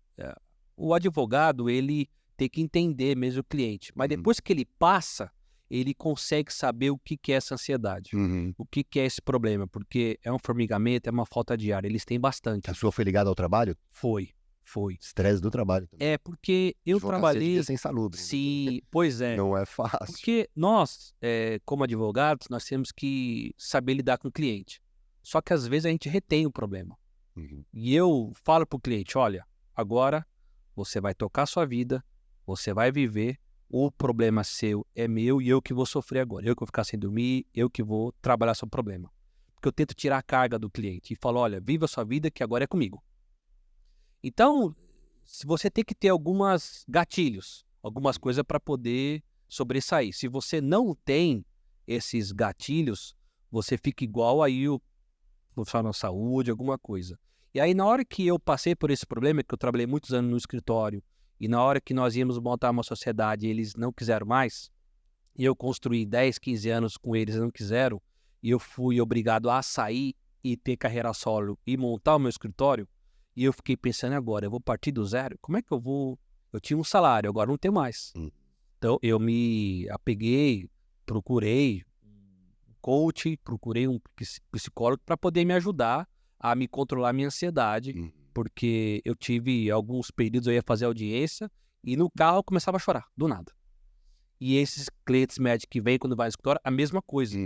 o advogado, ele tem que entender mesmo o cliente. Mas depois que ele passa, ele consegue saber o que é essa ansiedade, o que é esse problema, porque é um formigamento, é uma falta de ar, eles têm bastante. A sua foi ligada ao trabalho? Foi. Estresse do trabalho também. Porque eu trabalhei... sem salubre. Sim, pois é. Não é fácil. Porque nós, como advogados, nós temos que saber lidar com o cliente. Só que às vezes a gente retém o problema. E eu falo para o cliente, olha, agora você vai tocar a sua vida, você vai viver, o problema seu é meu e eu que vou sofrer agora. Eu que vou ficar sem dormir, eu que vou trabalhar seu problema. Porque eu tento tirar a carga do cliente e falo, olha, viva a sua vida que agora é comigo. Então, se você tem que ter alguns gatilhos, algumas coisas para poder sobressair. Se você não tem esses gatilhos, você fica igual aí o profissional de saúde, alguma coisa. E aí, na hora que eu passei por esse problema, que eu trabalhei muitos anos no escritório, e na hora que nós íamos montar uma sociedade, eles não quiseram mais, e eu construí 10, 15 anos com eles, não quiseram, e eu fui obrigado a sair e ter carreira solo e montar o meu escritório, e eu fiquei pensando agora, eu vou partir do zero? Como é que eu vou? Eu tinha um salário, agora não tenho mais. Então, eu me apeguei, procurei um coach, procurei um psicólogo para poder me ajudar a me controlar a minha ansiedade, porque eu tive alguns períodos, eu ia fazer audiência, e no carro eu começava a chorar, do nada. E esses clientes médicos que vêm quando vai no escritório, a mesma coisa.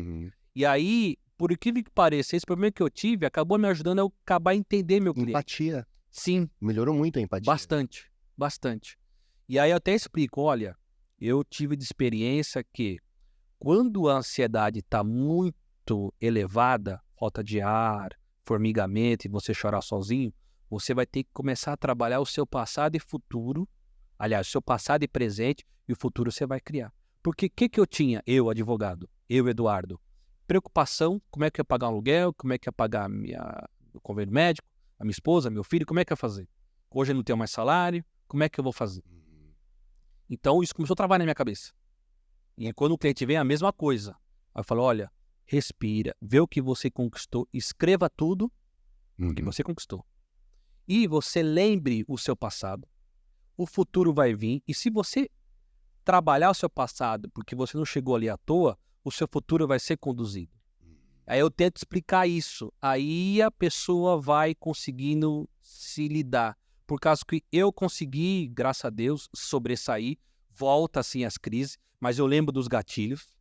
E aí, por incrível que pareça, esse problema que eu tive acabou me ajudando a acabar a entender meu cliente. Empatia. Sim. Melhorou muito a empatia. Bastante. E aí eu até explico, olha, eu tive de experiência que quando a ansiedade está muito elevada, falta de ar, formigamento e você chorar sozinho, você vai ter que começar a trabalhar o seu passado e futuro, aliás, o seu passado e presente, e o futuro você vai criar. Porque o que eu tinha, eu, advogado, eu, Eduardo? Preocupação, como é que eu ia pagar um aluguel, como é que eu ia pagar o convênio médico, a minha esposa, meu filho, como é que eu ia fazer? Hoje eu não tenho mais salário, como é que eu vou fazer? Então isso começou a travar na minha cabeça. E quando o cliente vem, a mesma coisa. Aí eu falo, olha, respira, vê o que você conquistou, escreva tudo que você conquistou. E você lembre o seu passado, o futuro vai vir, e se você trabalhar o seu passado porque você não chegou ali à toa, o seu futuro vai ser conduzido. Aí eu tento explicar isso, aí a pessoa vai conseguindo se lidar. Por causa que eu consegui, graças a Deus, sobressair, volta assim as crises, mas eu lembro dos gatilhos,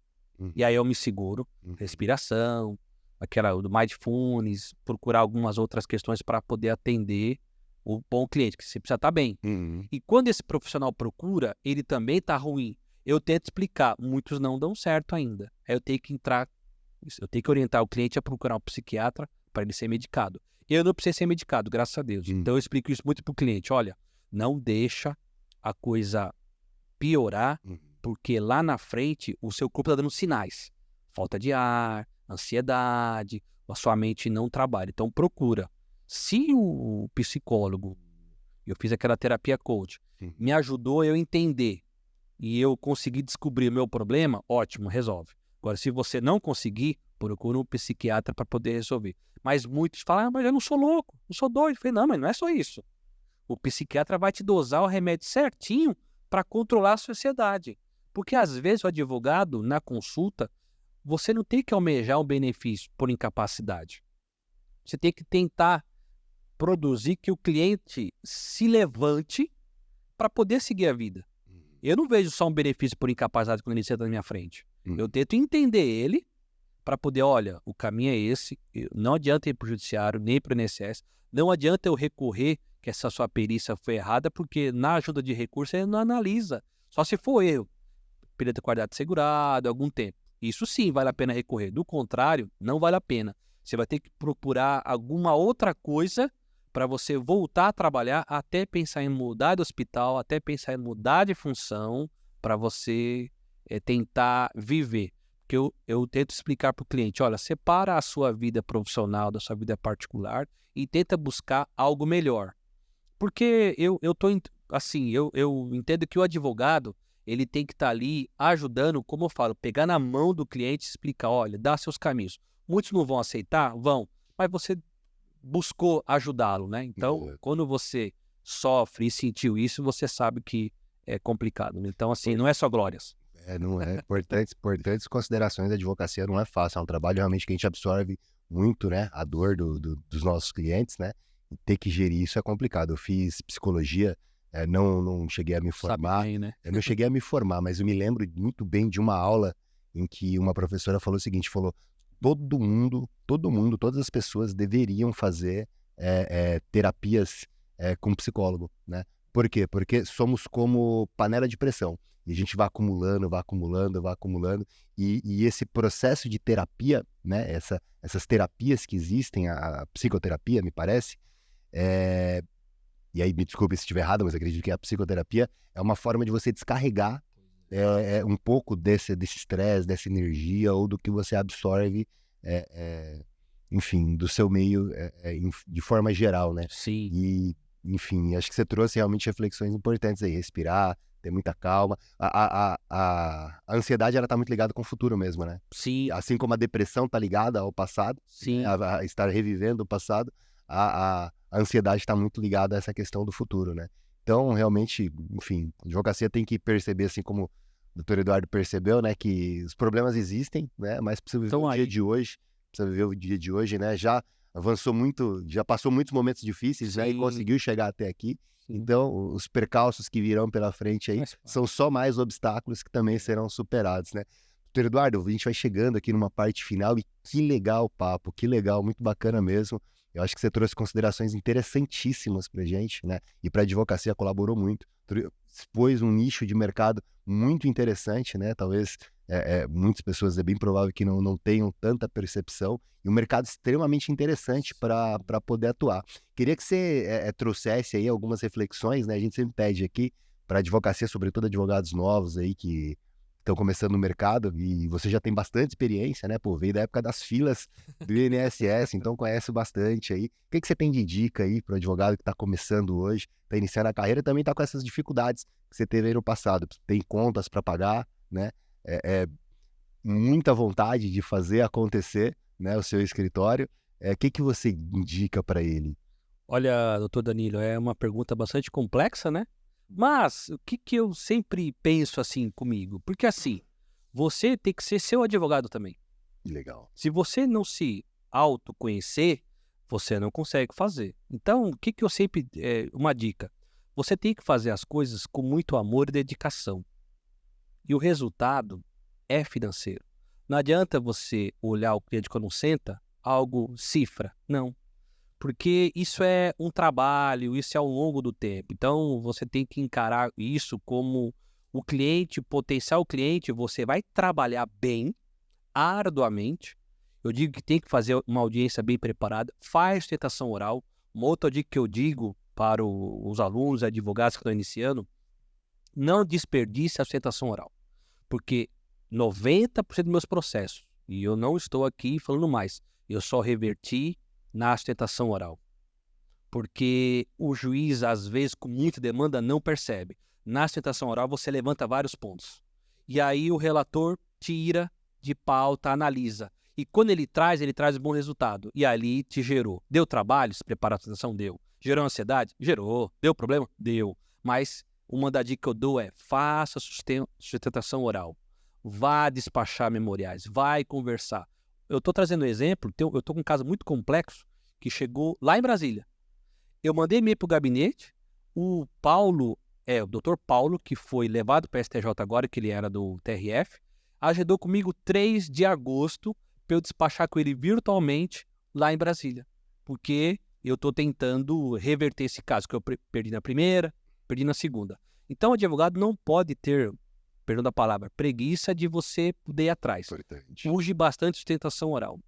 e aí eu me seguro, respiração, aquela do mindfulness, procurar algumas outras questões para poder atender o bom cliente, que você precisa estar bem. E quando esse profissional procura, ele também está ruim. Eu tento explicar, muitos não dão certo ainda. Aí eu tenho que orientar o cliente a procurar um psiquiatra para ele ser medicado. Eu não preciso ser medicado, graças a Deus. Então eu explico isso muito para o cliente. Olha, não deixa a coisa piorar, porque lá na frente o seu corpo está dando sinais. Falta de ar, ansiedade, a sua mente não trabalha. Então procura. Se o psicólogo, eu fiz aquela terapia coach, me ajudou a eu entender e eu consegui descobrir o meu problema, ótimo, resolve. Agora, se você não conseguir, procura um psiquiatra para poder resolver. Mas muitos falam, mas eu não sou louco, não sou doido. Eu falei, não, mas não é só isso. O psiquiatra vai te dosar o remédio certinho para controlar a sua ansiedade. Porque às vezes o advogado, na consulta, você não tem que almejar um benefício por incapacidade. Você tem que tentar produzir que o cliente se levante para poder seguir a vida. Eu não vejo só um benefício por incapacidade quando ele senta na minha frente. Eu tento entender ele para poder, olha, o caminho é esse, não adianta ir para o judiciário, nem para o INSS, não adianta eu recorrer que essa sua perícia foi errada, porque na ajuda de recurso ele não analisa, só se for erro, período de qualidade segurado, algum tempo. Isso sim vale a pena recorrer, do contrário, não vale a pena. Você vai ter que procurar alguma outra coisa para você voltar a trabalhar, até pensar em mudar de hospital, até pensar em mudar de função, para você tentar viver. Porque eu tento explicar para o cliente, olha, separa a sua vida profissional da sua vida particular e tenta buscar algo melhor. Porque eu entendo que o advogado, ele tem que estar ali ajudando, como eu falo, pegar na mão do cliente e explicar, olha, dá seus caminhos. Muitos não vão aceitar? Vão, mas você buscou ajudá-lo, né? Então, quando você sofre e sentiu isso, você sabe que é complicado. Então, assim, não é só glórias. Não é. Importantes considerações da advocacia, não é fácil. É um trabalho realmente que a gente absorve muito, né? A dor dos nossos clientes, né? E ter que gerir isso é complicado. Eu fiz psicologia, não cheguei a me formar. Sabe bem, né? Eu não cheguei a me formar, mas eu me lembro muito bem de uma aula em que uma professora falou o seguinte, falou, todo mundo, todas as pessoas deveriam fazer terapias com psicólogo, né? Por quê? Porque somos como panela de pressão. E a gente vai acumulando, e esse processo de terapia, né? Essas terapias que existem, a psicoterapia, me parece, e aí me desculpe se estiver errado, mas acredito que a psicoterapia é uma forma de você descarregar um pouco desse estresse, dessa energia, ou do que você absorve, enfim, do seu meio de forma geral, né? Sim. E, enfim, acho que você trouxe realmente reflexões importantes aí, respirar, ter muita calma. A ansiedade, ela tá muito ligada com o futuro mesmo, né? Sim. Assim como a depressão tá ligada ao passado, Sim. a estar revivendo o passado, a ansiedade está muito ligada a essa questão do futuro, né? Então, realmente, enfim, a advocacia tem que perceber, assim como o doutor Eduardo percebeu, né, que os problemas existem, né, mas precisa viver o dia de hoje, né, já avançou muito, já passou muitos momentos difíceis, né, e conseguiu chegar até aqui. Então, os percalços que virão pela frente aí são só mais obstáculos que também serão superados, né? Doutor Eduardo, a gente vai chegando aqui numa parte final e que legal o papo, que legal, muito bacana mesmo. Eu acho que você trouxe considerações interessantíssimas pra gente, né? E pra advocacia colaborou muito. Expôs um nicho de mercado muito interessante, né? Talvez muitas pessoas, é bem provável que não tenham tanta percepção, e um mercado extremamente interessante para poder atuar. Queria que você trouxesse aí algumas reflexões, né? A gente sempre pede aqui para advocacia, sobretudo advogados novos aí que estão começando no mercado, e você já tem bastante experiência, né? Pô, veio da época das filas do INSS, então conhece bastante aí. O que você tem de dica aí para o advogado que está começando hoje, está iniciando a carreira e também está com essas dificuldades que você teve aí no passado? Tem contas para pagar, né? Muita vontade de fazer acontecer, né, o seu escritório. O que você indica para ele? Olha, doutor Danilo, é uma pergunta bastante complexa, né? Mas o que eu sempre penso assim comigo? Porque assim, você tem que ser seu advogado também. Legal. Se você não se autoconhecer, você não consegue fazer. Então, o que eu sempre... uma dica. Você tem que fazer as coisas com muito amor e dedicação. E o resultado é financeiro. Não adianta você olhar o cliente quando senta, algo cifra. Não. Porque isso é um trabalho, isso é ao longo do tempo. Então, você tem que encarar isso como o cliente, potencial cliente, você vai trabalhar bem, arduamente. Eu digo que tem que fazer uma audiência bem preparada, faz sustentação oral. Uma outra dica que eu digo para os alunos, advogados que estão iniciando, não desperdice a sustentação oral. Porque 90% dos meus processos, e eu não estou aqui falando mais, eu só reverti na sustentação oral. Porque o juiz, às vezes, com muita demanda, não percebe. Na sustentação oral, você levanta vários pontos. E aí o relator tira de pauta, analisa. E quando ele traz um bom resultado. E ali te gerou. Deu trabalho? Se preparar a sustentação? Deu. Gerou ansiedade? Gerou. Deu problema? Deu. Mas uma da dica que eu dou é: faça sustentação oral. Vá despachar memoriais. Vai conversar. Eu estou trazendo um exemplo. Eu estou com um caso muito complexo que chegou lá em Brasília. Eu mandei e-mail para o gabinete. O doutor Paulo, que foi levado para a STJ agora, que ele era do TRF, agendou comigo 3 de agosto para eu despachar com ele virtualmente lá em Brasília. Porque eu estou tentando reverter esse caso que eu perdi na primeira, perdi na segunda. Então, o advogado não pode ter, perdão da palavra, preguiça de você poder ir atrás. Importante. Urge bastante sustentação oral.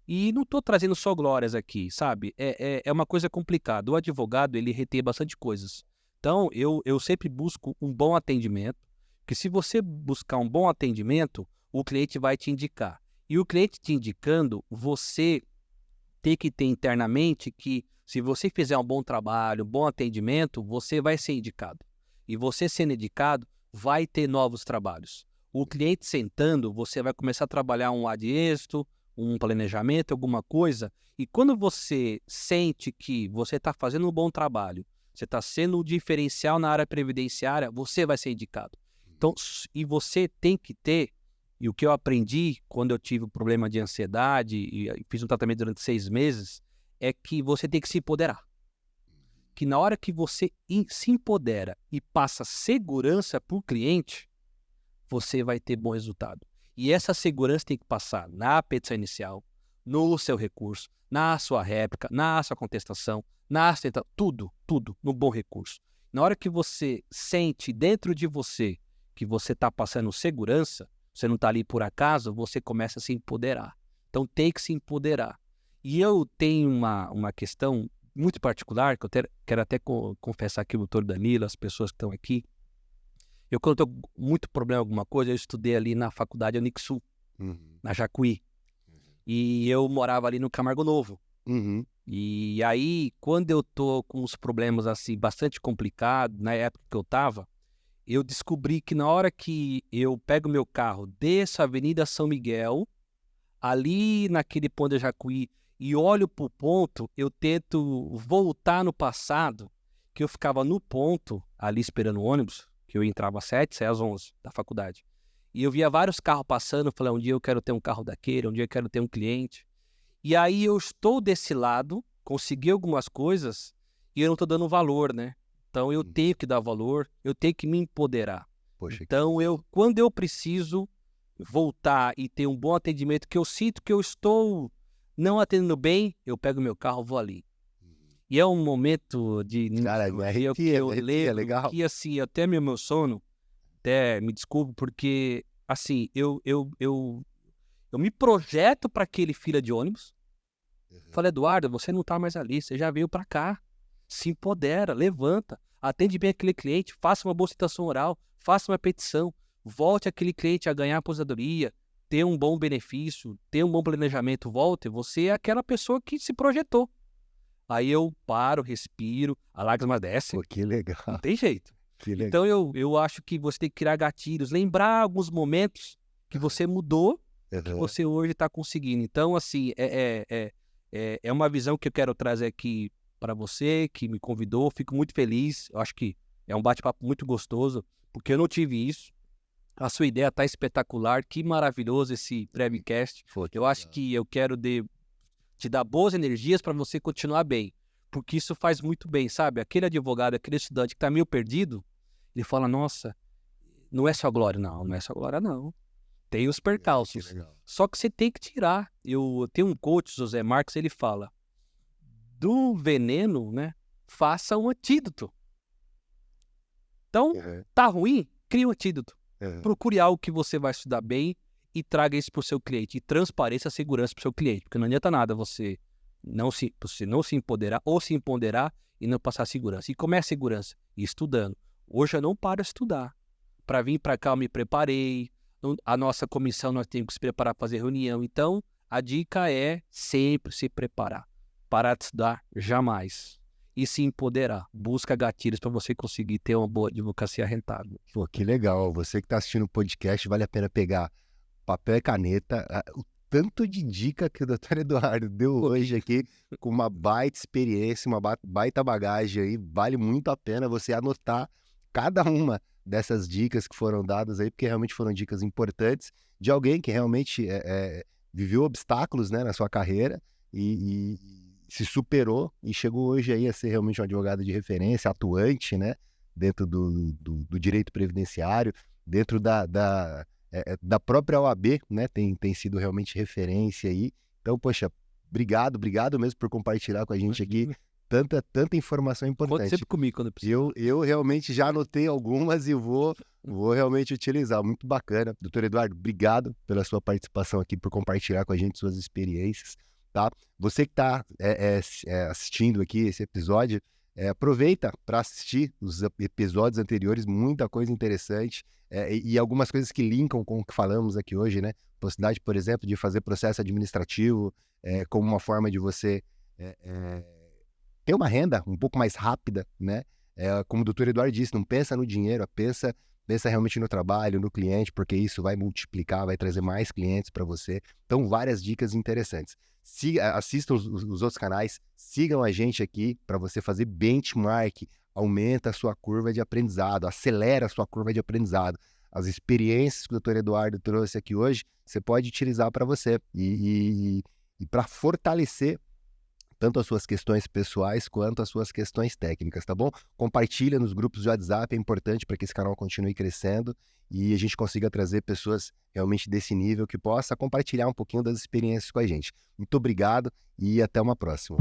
E não estou trazendo só glórias aqui, sabe? É uma coisa complicada. O advogado, ele retém bastante coisas. Então, eu sempre busco um bom atendimento, porque se você buscar um bom atendimento, o cliente vai te indicar. E o cliente te indicando, você tem que ter internamente que, se você fizer um bom trabalho, um bom atendimento, você vai ser indicado. E você sendo indicado, vai ter novos trabalhos. O cliente sentando, você vai começar a trabalhar um ad êxito, um planejamento, alguma coisa, e quando você sente que você está fazendo um bom trabalho, você está sendo um diferencial na área previdenciária, você vai ser indicado. Então, e você tem que ter, e o que eu aprendi quando eu tive um problema de ansiedade e fiz um tratamento durante 6 meses, é que você tem que se empoderar. Que na hora que você se empodera e passa segurança para o cliente, você vai ter bom resultado. E essa segurança tem que passar na petição inicial, no seu recurso, na sua réplica, na sua contestação, tudo no bom recurso. Na hora que você sente dentro de você que você está passando segurança, você não está ali por acaso, você começa a se empoderar. Então tem que se empoderar. E eu tenho uma questão muito particular, que eu quero até confessar aqui o doutor Danilo, as pessoas que estão aqui. Eu, quando estou com muito problema em alguma coisa, eu estudei ali na faculdade Unixul, na Jacuí. E eu morava ali no Camargo Novo. E aí, quando eu tô com uns problemas assim, bastante complicados, na época que eu tava, eu descobri que na hora que eu pego meu carro, desço a Avenida São Miguel, ali naquele ponto de Jacuí, e olho pro ponto, eu tento voltar no passado, que eu ficava no ponto, ali esperando o ônibus, que eu entrava às 7, saia às 11 da faculdade. E eu via vários carros passando, eu falei, um dia eu quero ter um carro daquele, um dia eu quero ter um cliente. E aí eu estou desse lado, consegui algumas coisas, e eu não estou dando valor, né? Então eu tenho que dar valor, eu tenho que me empoderar. Poxa, então quando eu preciso voltar e ter um bom atendimento, que eu sinto que eu estou não atendendo bem, eu pego meu carro e vou ali. E é um momento de cara, eu lembro legal. que assim, até meu sono, até me desculpo, porque assim, eu me projeto para aquele fila de ônibus. Falei, Eduardo, você não está mais ali, você já veio para cá. Se empodera, levanta, atende bem aquele cliente, faça uma boa citação oral, faça uma petição, volte aquele cliente a ganhar aposentadoria, ter um bom benefício, ter um bom planejamento, volte. Você é aquela pessoa que se projetou. Aí eu paro, respiro, a lágrima desce. Pô, que legal. Não tem jeito. Que legal. Então eu acho que você tem que criar gatilhos, lembrar alguns momentos que você mudou, que você hoje está conseguindo. Então, assim, é uma visão que eu quero trazer aqui para você, que me convidou. Fico muito feliz. Eu acho que é um bate-papo muito gostoso, porque eu não tive isso. A sua ideia está espetacular. Que maravilhoso esse Prevcast. Eu acho que eu quero te dar boas energias para você continuar bem, porque isso faz muito bem, sabe? Aquele advogado, aquele estudante que está meio perdido, ele fala, nossa, não é só glória. Não é só glória, não. Tem os percalços. Só que você tem que tirar. Eu tenho um coach, José Marques, ele fala, do veneno, né, faça um antídoto. Então, tá ruim? Cria um antídoto. Procure algo que você vai estudar bem e traga isso para o seu cliente. E transpareça a segurança para o seu cliente. Porque não adianta nada você não se empoderar ou se empoderar e não passar segurança. E como é a segurança? Estudando. Hoje eu não paro de estudar. Para vir para cá eu me preparei. A nossa comissão nós temos que se preparar para fazer reunião. Então, a dica é sempre se preparar. Parar de estudar, jamais. E se empoderar. Busca gatilhos para você conseguir ter uma boa advocacia rentável. Pô, que legal. Você que está assistindo o podcast, vale a pena pegar papel e caneta. O tanto de dica que o Dr. Eduardo deu hoje aqui, com uma baita experiência, uma baita bagagem aí, vale muito a pena você anotar cada uma dessas dicas que foram dadas aí, porque realmente foram dicas importantes de alguém que realmente viveu obstáculos, né, na sua carreira e se superou e chegou hoje aí a ser realmente um advogado de referência, atuante, né, dentro do direito previdenciário, dentro da própria OAB, né, tem sido realmente referência aí. Então, poxa, obrigado mesmo por compartilhar com a gente aqui tanta informação importante. Conte sempre comigo quando precisar. Eu realmente já anotei algumas e vou realmente utilizar. Muito bacana. Doutor Eduardo, obrigado pela sua participação aqui, por compartilhar com a gente suas experiências, tá? Você que está assistindo aqui esse episódio, aproveita para assistir os episódios anteriores, muita coisa interessante e algumas coisas que linkam com o que falamos aqui hoje, né? Possibilidade, por exemplo, de fazer processo administrativo como uma forma de você ter uma renda um pouco mais rápida, né? Como o doutor Eduardo disse, não pensa no dinheiro, pensa realmente no trabalho, no cliente, porque isso vai multiplicar, vai trazer mais clientes para você. Então, várias dicas interessantes. Assistam os outros canais, sigam a gente aqui para você fazer benchmark, aumenta a sua curva de aprendizado, acelera a sua curva de aprendizado. As experiências que o doutor Eduardo trouxe aqui hoje, você pode utilizar para você e para fortalecer tanto as suas questões pessoais quanto as suas questões técnicas, tá bom? Compartilha nos grupos de WhatsApp, é importante para que esse canal continue crescendo e a gente consiga trazer pessoas realmente desse nível que possa compartilhar um pouquinho das experiências com a gente. Muito obrigado e até uma próxima.